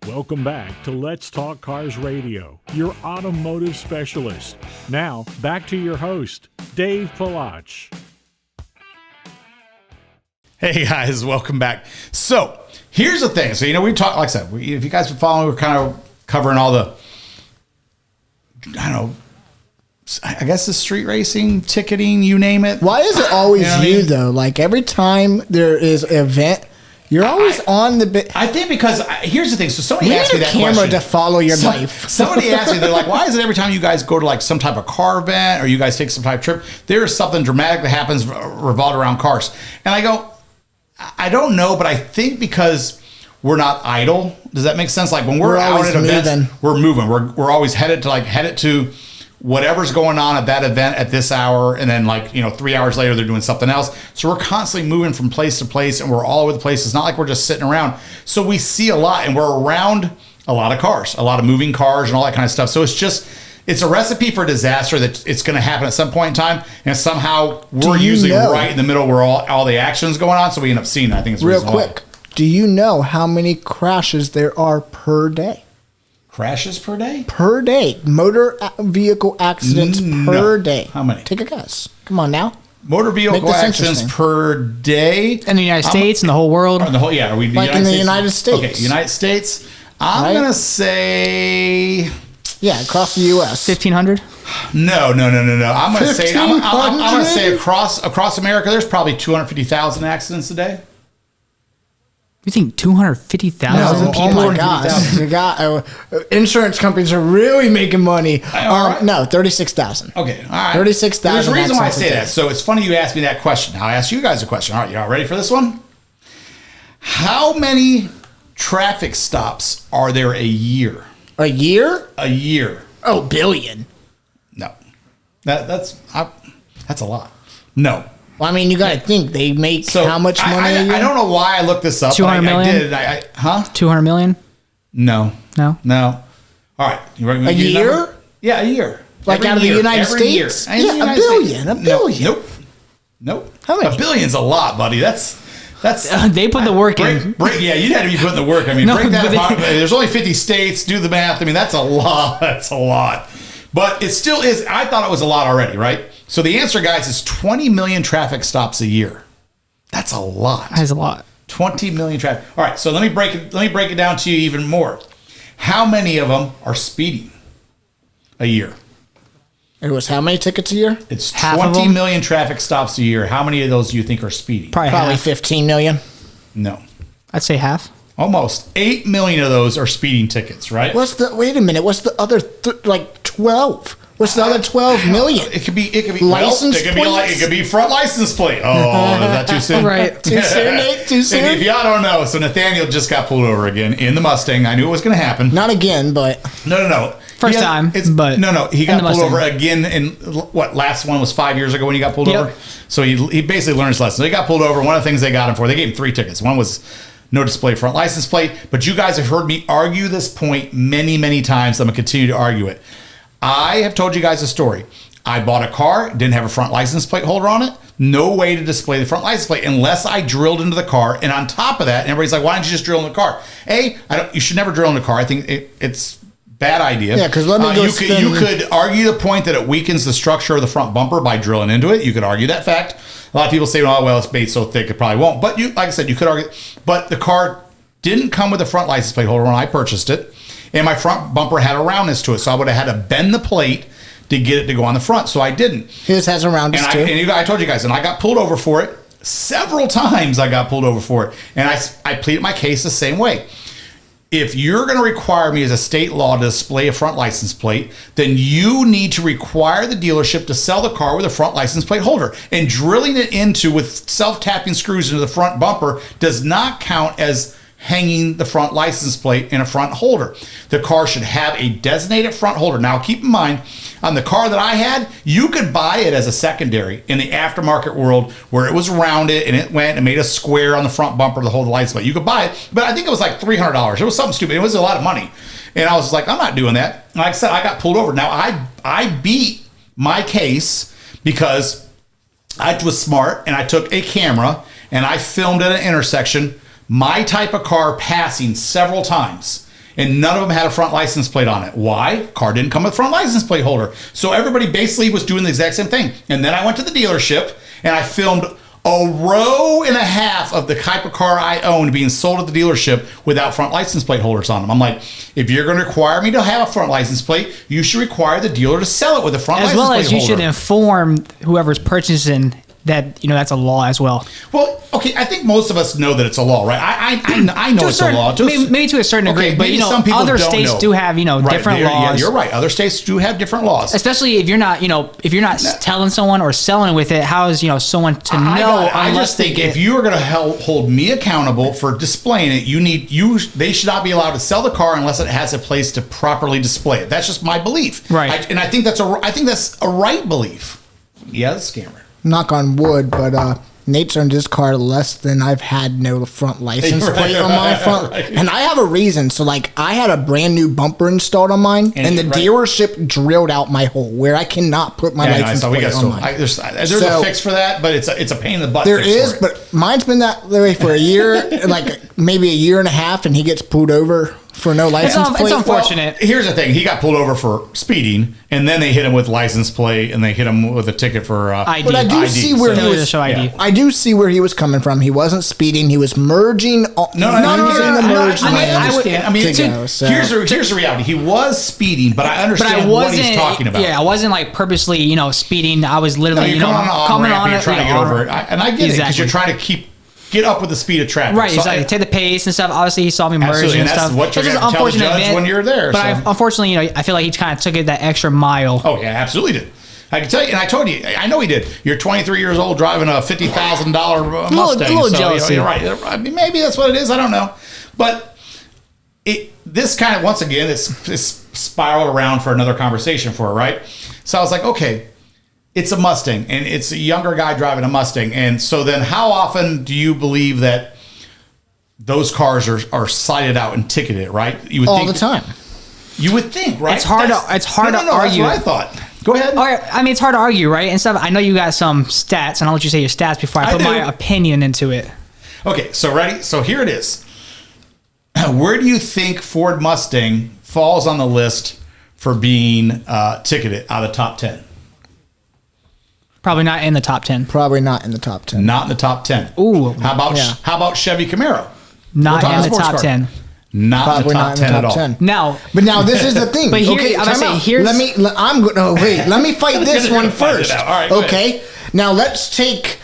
Welcome back to Let's Talk Cars Radio, your automotive specialist. Now, back to your host, Dave Palach. Hey guys, welcome back. So, here's the thing. So, we talk, like I said, if you guys been following, we're kind of covering all the, I guess the street racing, ticketing, you name it. Why is it always though? Like every time there is an event, You're always on the bit. I think because here's the thing. So somebody We asked me need a that camera question. to follow your life. Somebody asked me, they're like, why is it every time you guys go to like some type of car event or you guys take some type of trip, there's something dramatic that happens revolved around cars? And I go, I don't know, but I think because we're not idle. Does that make sense? Like when we're out at events, we're moving. We're always headed to whatever's going on at that event at this hour, and then 3 hours later they're doing something else. So we're constantly moving from place to place, and we're all over the place. It's not like we're just sitting around. So we see a lot, and we're around a lot of cars, a lot of moving cars, and all that kind of stuff. So it's a recipe for disaster that it's going to happen at some point in time, and somehow we're usually right in the middle where all the action's going on. So we end up seeing it. I think it's real quick. Do you know how many crashes there are per day? Crashes per day? Per day. Motor vehicle accidents per day. How many? Take a guess. Come on now. Motor vehicle accidents per day? In the United States and the whole world? In the whole, yeah. Are we in the United States? Okay, United States. I'm going to say... Yeah, across the U.S. 1,500? No. I'm going to say... I'm going to say across America, there's probably 250,000 accidents a day. You think 250,000 people? Oh my gosh! Insurance companies are really making money. No, 36,000. Okay, all right. 36,000. There's a reason why I say that. So it's funny you asked me that question. Now I ask you guys a question. All right, you all ready for this one? How many traffic stops are there a year? A year? A year. Oh, billion. No, that's a lot. No. Well, I mean, you got to think they make how much money a year? I don't know why I looked this up. 200 million? I did. 200 million? No. No? All right. A year? Yeah, a year. Like out of the United States? Yeah, a billion. A billion. Nope. How many? A billion's a lot, buddy. That's they put the work in. Yeah, you'd have to be putting the work. I mean, break that apart. There's only 50 states. Do the math. I mean, that's a lot. That's a lot. But it still is. I thought it was a lot already, right? So the answer, guys, is 20 million traffic stops a year. That's a lot. That's a lot. 20 million traffic. All right, so let me break it down to you even more. How many of them are speeding a year? It was how many tickets a year? It's 20 million traffic stops a year. How many of those do you think are speeding? Probably 15 million. No. I'd say half. Almost 8 million of those are speeding tickets, right? Wait a minute. What's the other 12? What's the other 12 million? It could be license plates. It could be front license plate. Oh, is that too soon? Right. Too soon, Nate? Too soon? And if y'all don't know, so Nathaniel just got pulled over again in the Mustang. I knew it was going to happen. Not again, but no. First time, but he got pulled over again in last one was 5 years ago when he got pulled over. So he basically learned his lesson. So he got pulled over. One of the things they got him for, they gave him 3 tickets. One was no display front license plate. But you guys have heard me argue this point many, many times. I'm going to continue to argue it. I have told you guys a story. I bought a car, didn't have a front license plate holder on it. No way to display the front license plate unless I drilled into the car. And on top of that, everybody's like, why don't you just drill in the car? You should never drill in the car. I think it's bad idea. Yeah, because you could argue the point that it weakens the structure of the front bumper by drilling into it. You could argue that fact. A lot of people say, it's made so thick it probably won't. But like I said, you could argue. But the car didn't come with a front license plate holder when I purchased it. And my front bumper had a roundness to it. So I would have had to bend the plate to get it to go on the front. So I didn't. His has a roundness too. And I told you guys, and I got pulled over for it. Several times I got pulled over for it. And I pleaded my case the same way. If you're going to require me as a state law to display a front license plate, then you need to require the dealership to sell the car with a front license plate holder. And drilling it into with self-tapping screws into the front bumper does not count as hanging the front license plate in a front holder. The car should have a designated front holder. Now, keep in mind, on the car that I had, you could buy it as a secondary in the aftermarket world where it was rounded and it went and made a square on the front bumper to hold the license plate. You could buy it, but I think it was like $300. It was something stupid. It was a lot of money. And I was like, I'm not doing that. Like I said, I got pulled over. Now, I beat my case because I was smart and I took a camera and I filmed at an intersection my type of car passing several times, and none of them had a front license plate on it. Why? Car didn't come with a front license plate holder. So everybody basically was doing the exact same thing. And then I went to the dealership and I filmed a row and a half of the type of car I owned being sold at the dealership without front license plate holders on them. I'm like, if you're going to require me to have a front license plate, you should require the dealer to sell it with a front license plate holder. As well as you should inform whoever's purchasing that that's a law as well. Well, okay, I think most of us know that it's a law, right? I know it's a law. Maybe to a certain degree, but some people other don't states know. do have different laws. Yeah, you're right. Other states do have different laws, especially if you're not telling someone or selling with it. How is someone to know? I just think if you are going to hold me accountable for displaying it, they should not be allowed to sell the car unless it has a place to properly display it. That's just my belief, right? And I think that's a right belief. Yeah, the scammer. Knock on wood, but Nate's owned his car less than I've had no front license plate on my front. Right. And I have a reason. So, I had a brand new bumper installed on mine, and the dealership drilled out my hole where I cannot put my license plate on mine. There's a fix for that, but it's a pain in the butt. There is, but mine's been that way for a year, maybe a year and a half, and he gets pulled over for no license plate. It's unfortunate. Well, here's the thing: he got pulled over for speeding, and then they hit him with license plate, and they hit him with a ticket for ID. But I do see where he was. I do see where he was coming from. He wasn't speeding; he was merging. Here's the reality: he was speeding, but I understand what he's talking about. Yeah, I wasn't purposely, speeding. I was literally, coming on it, trying to get over it, and I get it because you're trying to get up with the speed of traffic. Right, exactly. Take the pace and stuff. Obviously, he saw me merge and stuff. That's what you're going to tell the judge when you're there. But unfortunately, I feel like he kind of took it that extra mile. Oh, yeah, absolutely did. I can tell you, and I told you, I know he did. You're 23 years old driving a $50,000 Mustang. A little jealousy. You're right. I mean, maybe that's what it is. I don't know. But this kind of, once again, it's spiraled around for another conversation for her, right? So I was like, okay. It's a Mustang, and it's a younger guy driving a Mustang. And so then how often do you believe that those cars are cited out and ticketed, right? You would all the time. You would think, right? It's hard to argue. That's what I thought. Go ahead. All right. I mean, it's hard to argue, right? And stuff. I know you got some stats, and I'll let you say your stats before I put my opinion into it. Okay, so ready? So here it is. Where do you think Ford Mustang falls on the list for being ticketed out of the top 10? Probably not in the top 10. Probably not in the top 10. Not in the top 10. Ooh. How about Chevy Camaro? Not in the top 10. Not in the top 10 at all. 10. Now, but now this is the thing. But here, okay, let me fight this one first. All right, okay. Now let's take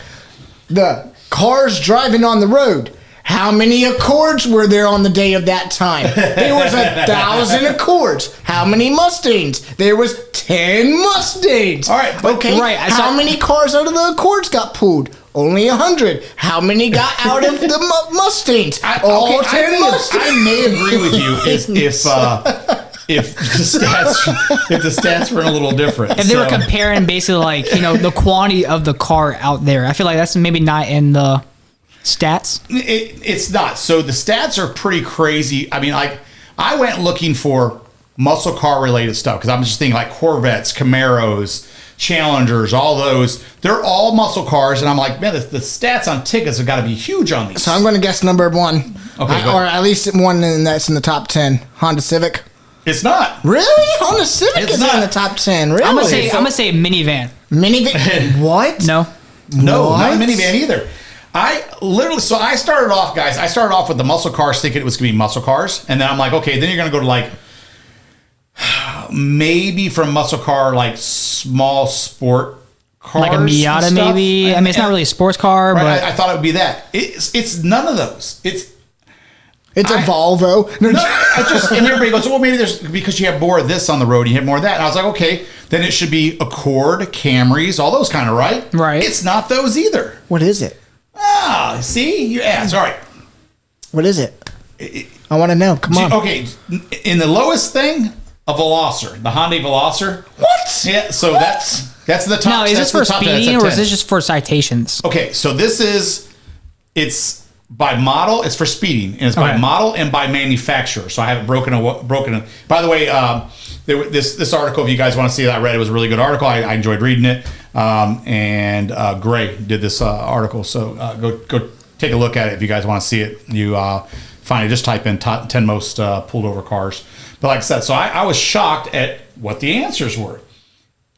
the cars driving on the road. How many Accords were there on the day of that time? There was 1,000 Accords. How many Mustangs? There was 10 Mustangs. All right. Okay. Right. How many cars out of the Accords got pulled? Only 100. How many got out of the Mustangs? All 10 Mustangs. I may agree with you if the stats were a little different. If they were comparing basically the quantity of the car out there, I feel like that's maybe not in the stats. It's not. So the stats are pretty crazy. I mean, I went looking for muscle car related stuff because I'm just thinking like Corvettes, Camaros, Challengers, all those. They're all muscle cars, and I'm like, man, the stats on tickets have got to be huge on these. So I'm going to guess number one, okay, or at least one that's in the top 10. Honda Civic. It's not. Really? Honda Civic is not in the top 10. Really? I'm gonna say minivan. Minivan? What? No, not a minivan either. I started off, guys. I started off with the muscle cars, thinking it was going to be muscle cars, and then I'm like, okay, then you're going to go to maybe from muscle car small sport cars, like a Miata, maybe. I mean, it's not really a sports car, right, but I thought it would be that. It's none of those. It's a Volvo. And everybody goes, well, maybe because you have more of this on the road, you have more of that. And I was like, okay, then it should be Accord, Camrys, all those kind of, right? Right. It's not those either. What is it? See? You asked. All right. What is it? I want to know. Come on. Okay. In the lowest thing, a Veloster. The Hyundai Veloster. What? Yeah, so that's the top. Now, is this for speeding or is this just for citations? Okay, so it's by model. It's for speeding, and it's by model and by manufacturer. So I have it broken. By the way, this article, if you guys want to see it, I read it. It was a really good article. I enjoyed reading it. And Gray did this article. So go take a look at it if you guys want to see it. You find it. Just type in 10 most pulled over cars. But like I said, so I was shocked at what the answers were.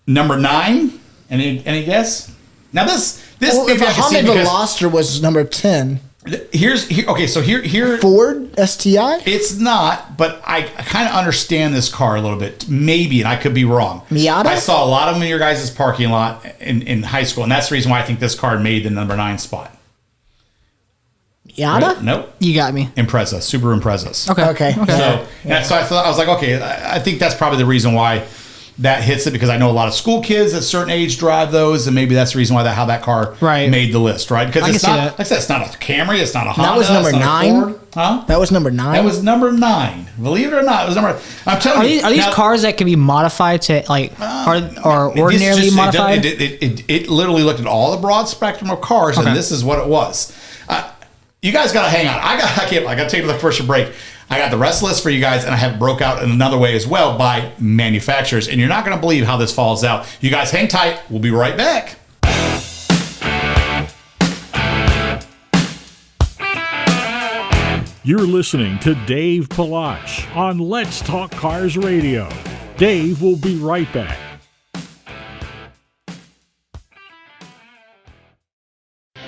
Number 9. Any guess? Now this if a Hyundai Veloster was number 10. Okay, so here Ford STI? it's not, but I kind of understand this car a little bit, maybe, and I could be wrong. Miata? I saw a lot of them in your guys' parking lot in high school, and that's the reason why I think this car made the number 9 spot. Miata? Right? Nope. You got me. Impreza, Subaru Imprezas. Okay. So, so I was like, okay, I think that's probably the reason why that hits it, because I know a lot of school kids at a certain age drive those, and maybe that's the reason why how that car made the list, right? Because it's not, like I said, it's not a Camry, it's not a Honda. That was number 9? Huh? That was number 9? That was number 9. Believe it or not, it was number. I'm telling you. Are these cars that can be modified to like or ordinarily modified? It literally looked at all the broad spectrum of cars, and this is what it was. You guys got to hang on. I got to take you to the commercial break. I got the rest list for you guys, and I have it broke out in another way as well by manufacturers. And you're not going to believe how this falls out. You guys hang tight. We'll be right back. You're listening to Dave Palach on Let's Talk Cars Radio. Dave will be right back.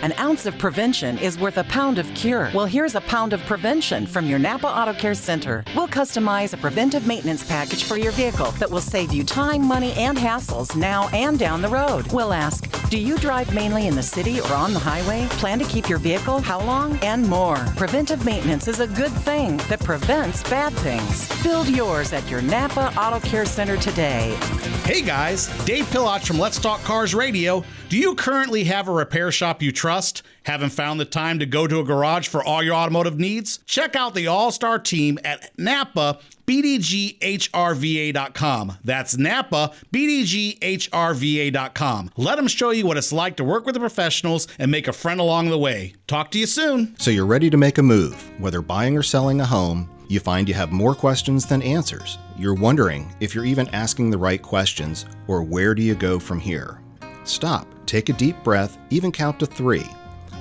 An ounce of prevention is worth a pound of cure. Well, here's a pound of prevention from your Napa Auto Care Center. We'll customize a preventive maintenance package for your vehicle that will save you time, money, and hassles now and down the road. We'll ask, do you drive mainly in the city or on the highway? Plan to keep your vehicle? How long? And more. Preventive maintenance is a good thing that prevents bad things. Build yours at your Napa Auto Care Center today. Hey guys, Dave Palach from Let's Talk Cars Radio. Do you currently have a repair shop you trust? Haven't found the time to go to a garage for all your automotive needs? Check out the all-star team at Napa BDGHRVA.com. That's Napa BDGHRVA.com. Let them show you what it's like to work with the professionals and make a friend along the way. Talk to you soon. So you're ready to make a move. Whether buying or selling a home, you find you have more questions than answers. You're wondering if you're even asking the right questions, or where do you go from here? Stop, take a deep breath, even count to 3.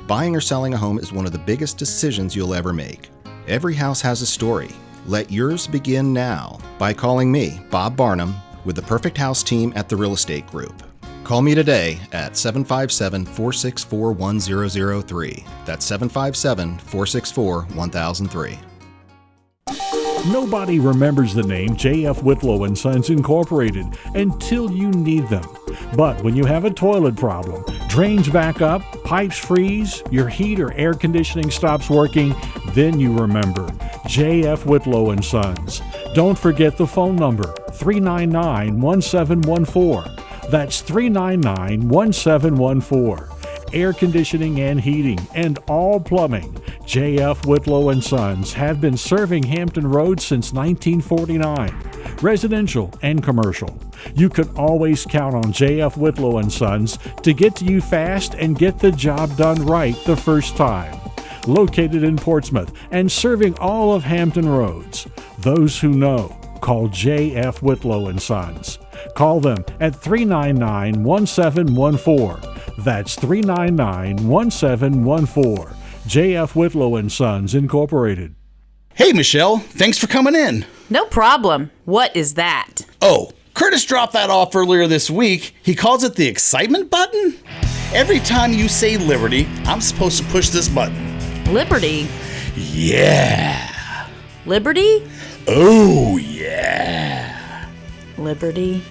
Buying or selling a home is one of the biggest decisions you'll ever make. Every house has a story. Let yours begin now by calling me, Bob Barnum, with the Perfect House team at the Real Estate Group. Call me today at 757-464-1003. That's 757-464-1003. Nobody remembers the name J.F. Whitlow and Sons Incorporated until you need them. But when you have a toilet problem, drains back up, pipes freeze, your heat or air conditioning stops working, then you remember J.F. Whitlow and Sons. Don't forget the phone number, 399-1714. That's 399-1714. Air conditioning and heating, and all plumbing. J.F. Whitlow and Sons have been serving Hampton Roads since 1949, residential and commercial. You can always count on J.F. Whitlow and Sons to get to you fast and get the job done right the first time. Located in Portsmouth and serving all of Hampton Roads. Those who know, call J.F. Whitlow and Sons. Call them at 399-1714. That's 399-1714. J.F. Whitlow and Sons Incorporated. Hey Michelle, thanks for coming in. No problem. What is that? Oh, Curtis dropped that off earlier this week. He calls it the excitement button. Every time you say Liberty, I'm supposed to push this button. Liberty? Yeah. Liberty? Oh, yeah. Liberty?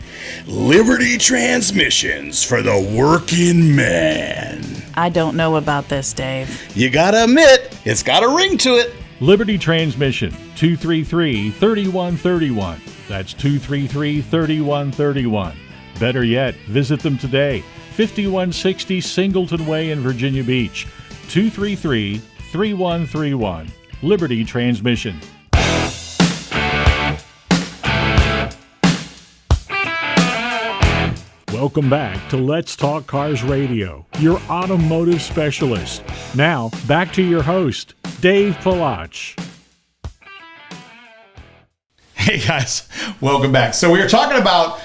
Liberty Transmissions for the working man. I don't know about this, Dave. You gotta admit, it's got a ring to it. Liberty Transmission, 233-3131. That's 233-3131. Better yet, visit them today. 5160 Singleton Way in Virginia Beach. 233-3131. Liberty Transmission. Welcome back to Let's Talk Cars Radio, your automotive specialist. Now, back to your host, Dave Palach. Hey guys, welcome back. So we were talking about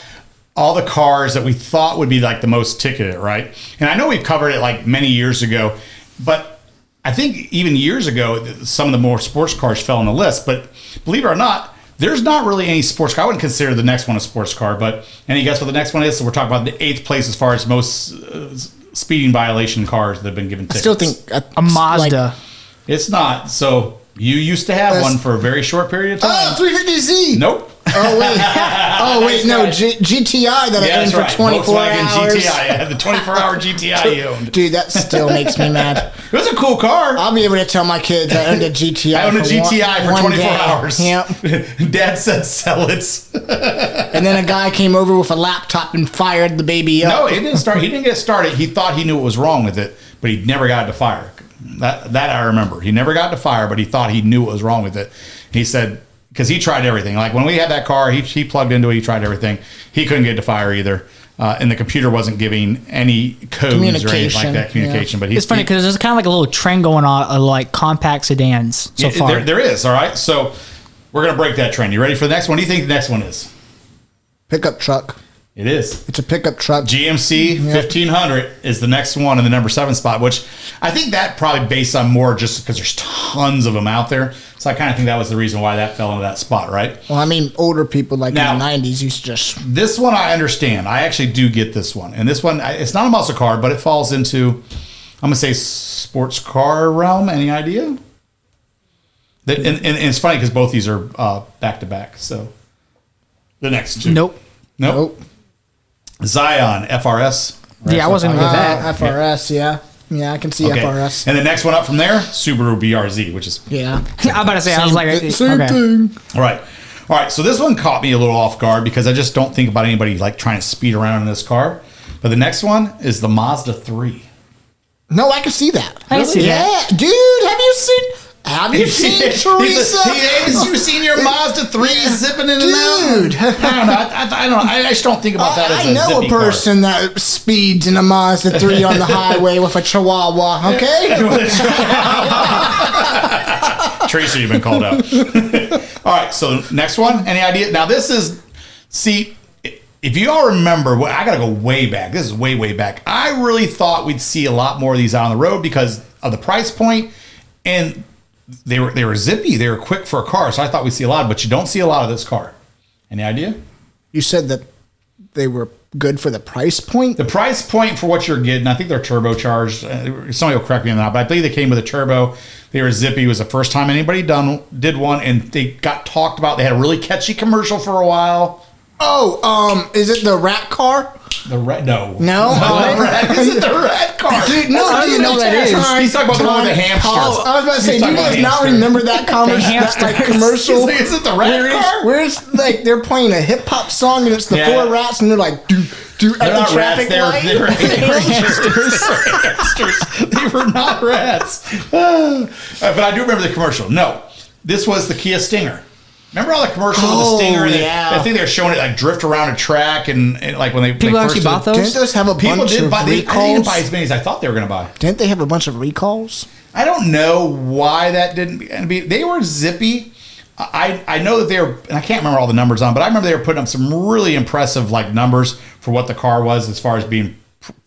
all the cars that we thought would be like the most ticketed, right? And I know we've covered it like many years ago, but I think even years ago, some of the more sports cars fell on the list. But believe it or not, there's not really any sports car. I wouldn't consider the next one a sports car, but any guess what the next one is? So we're talking about the 8th place as far as most speeding violation cars that have been given tickets. I still think A Mazda. It's not. So you used to have one for a very short period of time. Oh, 350Z. Nope. Oh wait, no, GTI that I owned for 24 Volkswagen hours. GTI. I had the 24-hour GTI you owned. Dude, that still makes me mad. It was a cool car. I'll be able to tell my kids I owned a GTI. I owned a GTI for 24 day. hours. Yep. Dad said sell it. And then a guy came over with a laptop and fired the baby up. No, he didn't start. He didn't get started. He thought he knew what was wrong with it, but he never got it to fire. That I remember. He never got to fire, but he thought he knew what was wrong with it. He said, because he tried everything. Like when we had that car, he plugged into it. He tried everything. He couldn't get it to fire either. And the computer wasn't giving any codes or anything like that communication. Yeah. But It's funny because there's kind of like a little trend going on of like compact sedans so far. There is. All right. So we're going to break that trend. You ready for the next one? What do you think the next one is? Pickup truck. It is. It's a pickup truck. GMC 1500 is the next one in the number 7 spot, which I think that probably based on more just because there's tons of them out there. So I kind of think that was the reason why that fell into that spot, right? Well, I mean, older people like Now, in the 90s used to just... This one I understand. I actually do get this one. And this one, it's not a muscle car, but it falls into, I'm going to say sports car realm. Any idea? And it's funny because both these are back to back. So the next two. Nope. Zion FRS. Yeah, I wasn't going to get that. FRS, yeah. Yeah, I can see Okay. FRS. And the next one up from there, Subaru BRZ, which is Yeah. I'm about to say, I was like, Same okay. thing. all right. All right, so this one caught me a little off guard because I just don't think about anybody like trying to speed around in this car. But the next one is the Mazda 3. No, I can see that. I can see that. Dude, have you seen Teresa? Have you seen your Mazda 3 zipping in and out? Dude. I don't know. I don't know. I just don't think about that as I know zippy a person that speeds in a Mazda 3 on the highway with a Chihuahua, okay? Teresa, you've been called out. All right, so next one. Any idea? Now, this is, see, if you all remember, I got to go way back. This is way, way back. I really thought we'd see a lot more of these out on the road because of the price point, and they were zippy. They were quick for a car, so I thought we'd see a lot, but you don't see a lot of this car. Any idea? You said that they were good for the price point? The price point for what you're getting, I think they're turbocharged. Somebody will correct me on that, but I believe they came with a turbo. They were zippy. It was the first time anybody did one, and they got talked about. They had a really catchy commercial for a while. Oh, is it the rat car? The red? No. No? Is it the red car? Dude, no, I don't even know what that is. He's talking about the one with the hamster. I was about to say, He's do you talking about guys not hamster. remember that commercial? He's like, is it the red car? Where it's like they're playing a hip hop song and it's the Yeah. 4 rats and they're like, do They're at the not traffic rats. light. They were hamsters. They were not rats. But I do remember the commercial. No, this was the Kia Stinger. Remember all the commercials with the Stinger? Yeah. I think they were showing it like drift around a track and like when they People actually bought those? Didn't those have a People bunch did of buy. I didn't buy recalls? as many as I thought they were going to buy. Didn't they have a bunch of recalls? I don't know why that didn't be. They were zippy. I know that they were, and I can't remember all the numbers on, but I remember they were putting up some really impressive like numbers for what the car was as far as being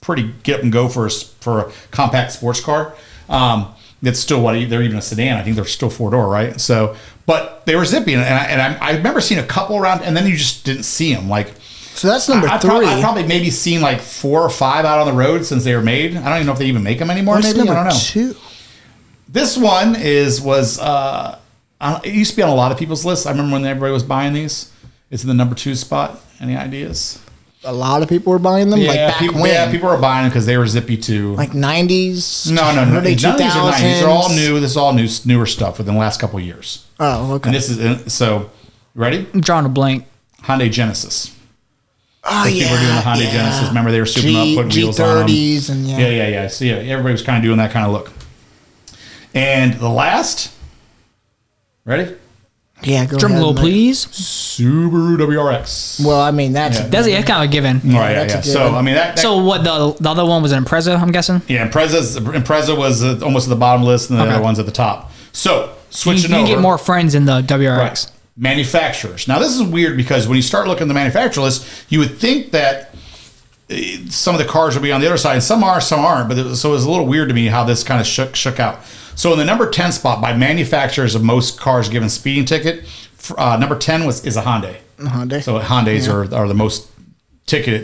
pretty get up and go for a compact sports car. It's still they're even a sedan. I think they're still 4-door, right? So, but they were zippy, and I remember seeing a couple around, and then you just didn't see them. Like, So that's number 3. I've probably maybe seen like 4 or 5 out on the road since they were made. I don't even know if they even make them anymore. What's Maybe I number don't know. 2? This one was it used to be on a lot of people's lists. I remember when everybody was buying these. It's in the number 2 spot. Any ideas? A lot of people were buying them, like back people, when. yeah, people were buying them because they were zippy too. Like 90s? No. Early None of these are 90s. These are all 2000s? new. This is all newer stuff within the last couple of years. Oh, okay. And this is so. Ready? I'm drawing a blank. Hyundai Genesis. Oh, Those people were doing the Hyundai Genesis. Remember, they were souping up, putting wheels on them. G30s and Yeah. So everybody was kind of doing that kind of look. And the last, ready? Yeah, go Drum ahead, roll, Mike. please. Subaru WRX. Well, I mean, that's... That's kind of a given. All right, that's a yeah. good So one. I mean that. So what the other one was an Impreza, I'm guessing? Yeah, Impreza was almost at the bottom list, and the other one's at the top. So switching You over. can get more friends in the WRX. Right. Manufacturers. Now this is weird because when you start looking at the manufacturer list, you would think that some of the cars would be on the other side, and some are, some aren't. So it was a little weird to me how this kind of shook out. So in the number 10 spot by manufacturers of most cars given speeding ticket, number 10 is a Hyundai. Hyundai. So Hyundais are the most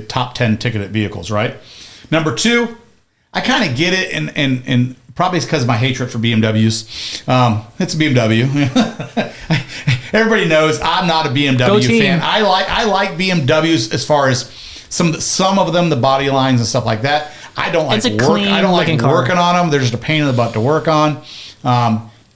top 10 ticketed vehicles, right? Number 2, I kind of get it, and Probably it's because of my hatred for BMWs. It's a BMW. Everybody knows I'm not a BMW fan. I like BMWs as far as some of them, the body lines and stuff like that. I don't like working on them. They're just a pain in the butt to work on.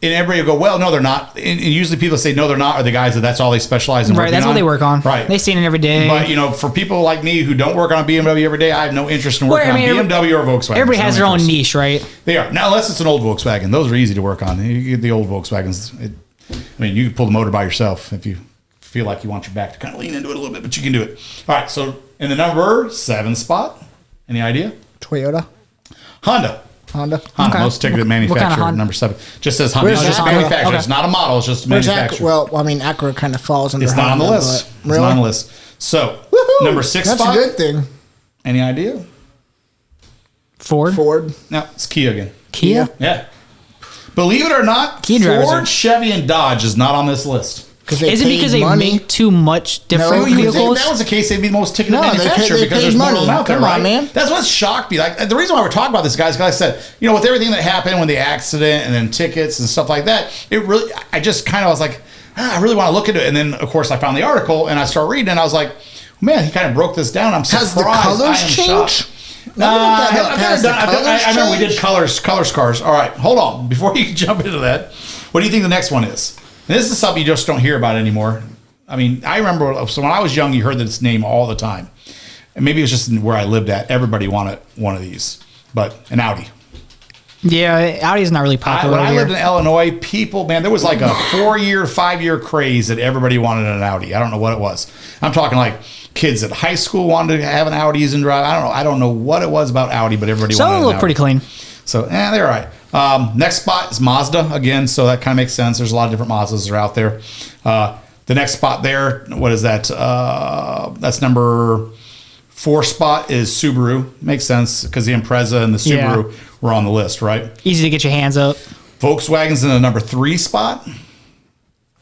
And everybody will go, well, no, they're not. And usually people say, no, they're not, are the guys that's all they specialize in. Right, that's what they work on. Right. They see it every day. But, for people like me who don't work on a BMW every day, I have no interest in working on BMW or Volkswagen. Everybody has their own niche, right? They are. Now, unless it's an old Volkswagen. Those are easy to work on. You get the old Volkswagens. You can pull the motor by yourself if you feel like you want your back to kind of lean into it a little bit, but you can do it. All right, so in the number 7 spot, any idea? Toyota. Honda. Okay. Most ticketed manufacturer, number 7. Just says Honda. It's just manufacturer. Okay. It's not a model. It's just a manufacturer. Acura kind of falls under It's not Honda, on the list. It's really? not on the list. So, number 6 That's spot. a good thing. Any idea? Ford. No, it's Kia again. Kia? Yeah. Believe it or not, Ford, Chevy, and Dodge is not on this list. Is it because they make too much different vehicles? vehicles? If that was the case, they'd be the most ticketed manufacturer because there's more of them out there, right? Man. That's what shocked me. Like the reason why we're talking about this, guys, because I said, with everything that happened when the accident and then tickets and stuff like that, I just kind of was like, I really want to look into it. And then, of course, I found the article and I started reading and I was like, man, he kind of broke this down. I'm surprised. Has the colors changed? I remember we did colors cars. All right, hold on. Before you jump into that, what do you think the next one is? And this is something you just don't hear about anymore. I mean, I remember, so when I was young, you heard this name all the time. And maybe it was just where I lived at. Everybody wanted one of these. But an Audi. Yeah, Audi's not really popular. When I lived in Illinois, people, man, there was like a 4-year, 5-year craze that everybody wanted an Audi. I don't know what it was. I'm talking like kids at high school wanted to have an Audis and drive. I don't know what it was about Audi, but everybody wanted an Audi. Some look pretty clean. So, they're all right. Next spot is Mazda again, so that kind of makes sense. There's a lot of different Mazdas that are out there. The next spot there, what is that? That's number 4 spot is Subaru. Makes sense because the Impreza and the Subaru were on the list, right? Easy to get your hands up. Volkswagen's in the number 3 spot.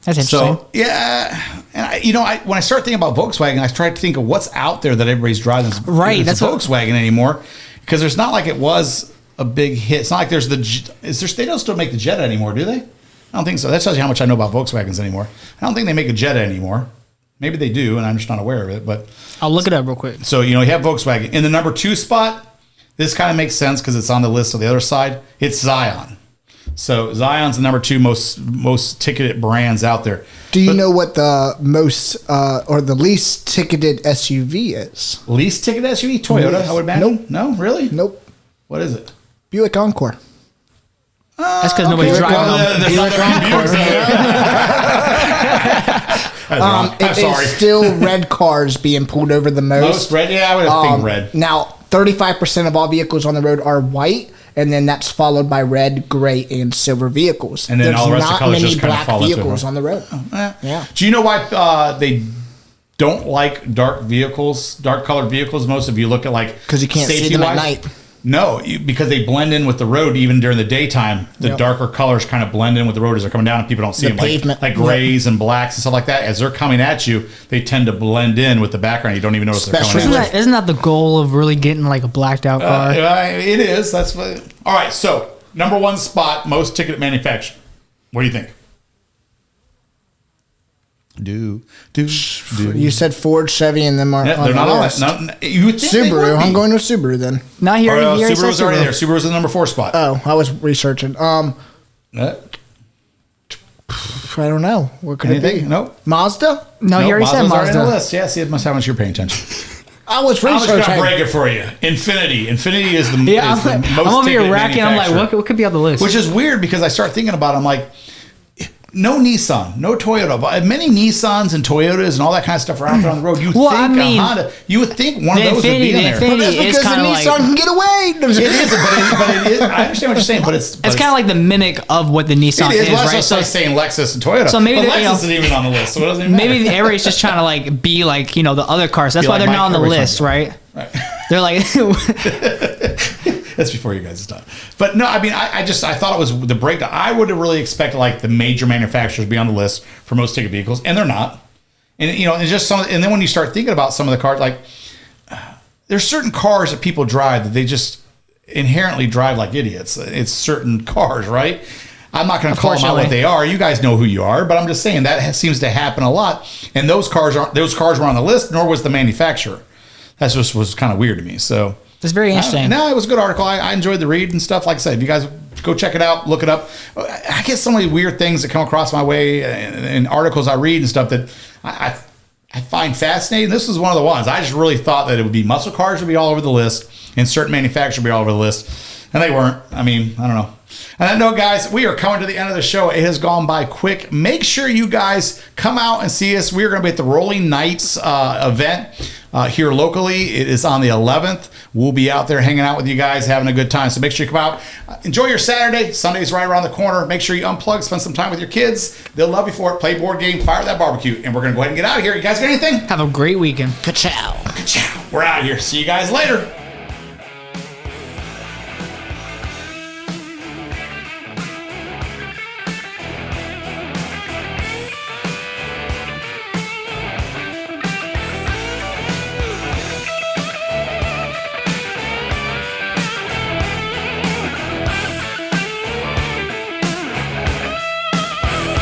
That's interesting. So, and when I start thinking about Volkswagen, I try to think of what's out there that everybody's driving. Right, that's Volkswagen anymore because there's not like it was a big hit. It's not like there's they don't still make the Jetta anymore, do they? I don't think so. That tells you how much I know about Volkswagens anymore. I don't think they make a Jetta anymore. Maybe they do, and I'm just not aware of it. But I'll look it up real quick. So you have Volkswagen in the number 2 spot. This kind of makes sense because it's on the list on the other side. It's Zion. So Zion's the number 2 most ticketed brands out there. Do you know what the most or the least ticketed SUV is? Least ticketed SUV? Toyota, I would imagine. Nope. No, really? Nope. What is it? Buick Encore. That's because nobody's driving them. Buick Encore. I'm sorry. It's still red cars being pulled over the most. Most red? Yeah, I would think red. Now, 35% of all vehicles on the road are white, and then that's followed by red, gray, and silver vehicles. And then There's all the rest of not the colors many just kind of black fall into it. vehicles on the road. Yeah. Do you know why they don't like dark colored vehicles most? If you look at because you can't see them at night. No, because they blend in with the road even during the daytime. The darker colors kind of blend in with the road as they're coming down, and people don't see them. Like grays and blacks and stuff like that. As they're coming at you, they tend to blend in with the background. You don't even notice they're coming at you. Isn't that the goal of really getting like a blacked out car? It is. That's what. All right. So number 1 spot, most ticketed manufacturer. What do you think? You said Ford, Chevy, and them are they're not on that. No, you think Subaru. I'm going to Subaru then. Not here. Subaru's already there. Subaru's in the number 4 spot. Oh, I was researching. I don't know. What could it be? Nope. Mazda? No, he already said Mazda. Already on the list. Yeah, see, it must have how much you're paying attention. I was researching. I'm just going to break it for you. Infiniti. Infiniti is the most I'm over here racking. I'm like, what could be on the list? Which is weird because I start thinking about it. I'm like, no Nissan, no Toyota, but many Nissans and Toyotas and all that kind of stuff are out there on the road. A Honda. You would think one of those would be in there. But that's because the Nissan can get away. It is, but it is. I understand what you're saying, but it's kind of like the mimic of what the Nissan is, well, right? Just like saying Lexus and Toyota. So maybe Lexus isn't even on the list. So it doesn't even matter. Maybe everybody's just trying to be like the other cars. That's why they're not on the list, right? They're like. That's before you guys is done. But no, I mean, I thought it was the breakdown. I would have really expected the major manufacturers to be on the list for most ticket vehicles, and they're not. And it's just some. And then when you start thinking about some of the cars, there's certain cars that people drive that they just inherently drive like idiots. It's certain cars, right? I'm not going to call them out what Unfortunately. they are. You guys know who you are, but I'm just saying that seems to happen a lot. And those cars were on the list, nor was the manufacturer. That just was kind of weird to me. So It's very interesting. no, it was a good article. I enjoyed the read and stuff. Like I said, if you guys go check it out, look it up. I get so many weird things that come across my way in articles I read and stuff that I find fascinating. This is one of the ones. I just really thought that it would be muscle cars would be all over the list and certain manufacturers would be all over the list. And they weren't. I mean, I don't know. And I know, guys, we are coming to the end of the show. It has gone by quick. Make sure you guys come out and see us. We're going to be at the Rolling Nights event here locally. It is on the 11th. We'll be out there hanging out with you guys, having a good time. So make sure you come out. Enjoy your Saturday. Sunday's right around the corner. Make sure you unplug, spend some time with your kids. They'll love you for it. Play a board game, fire that barbecue. And we're going to go ahead and get out of here. You guys got anything? Have a great weekend. Ka-chow. We're out of here. See you guys later.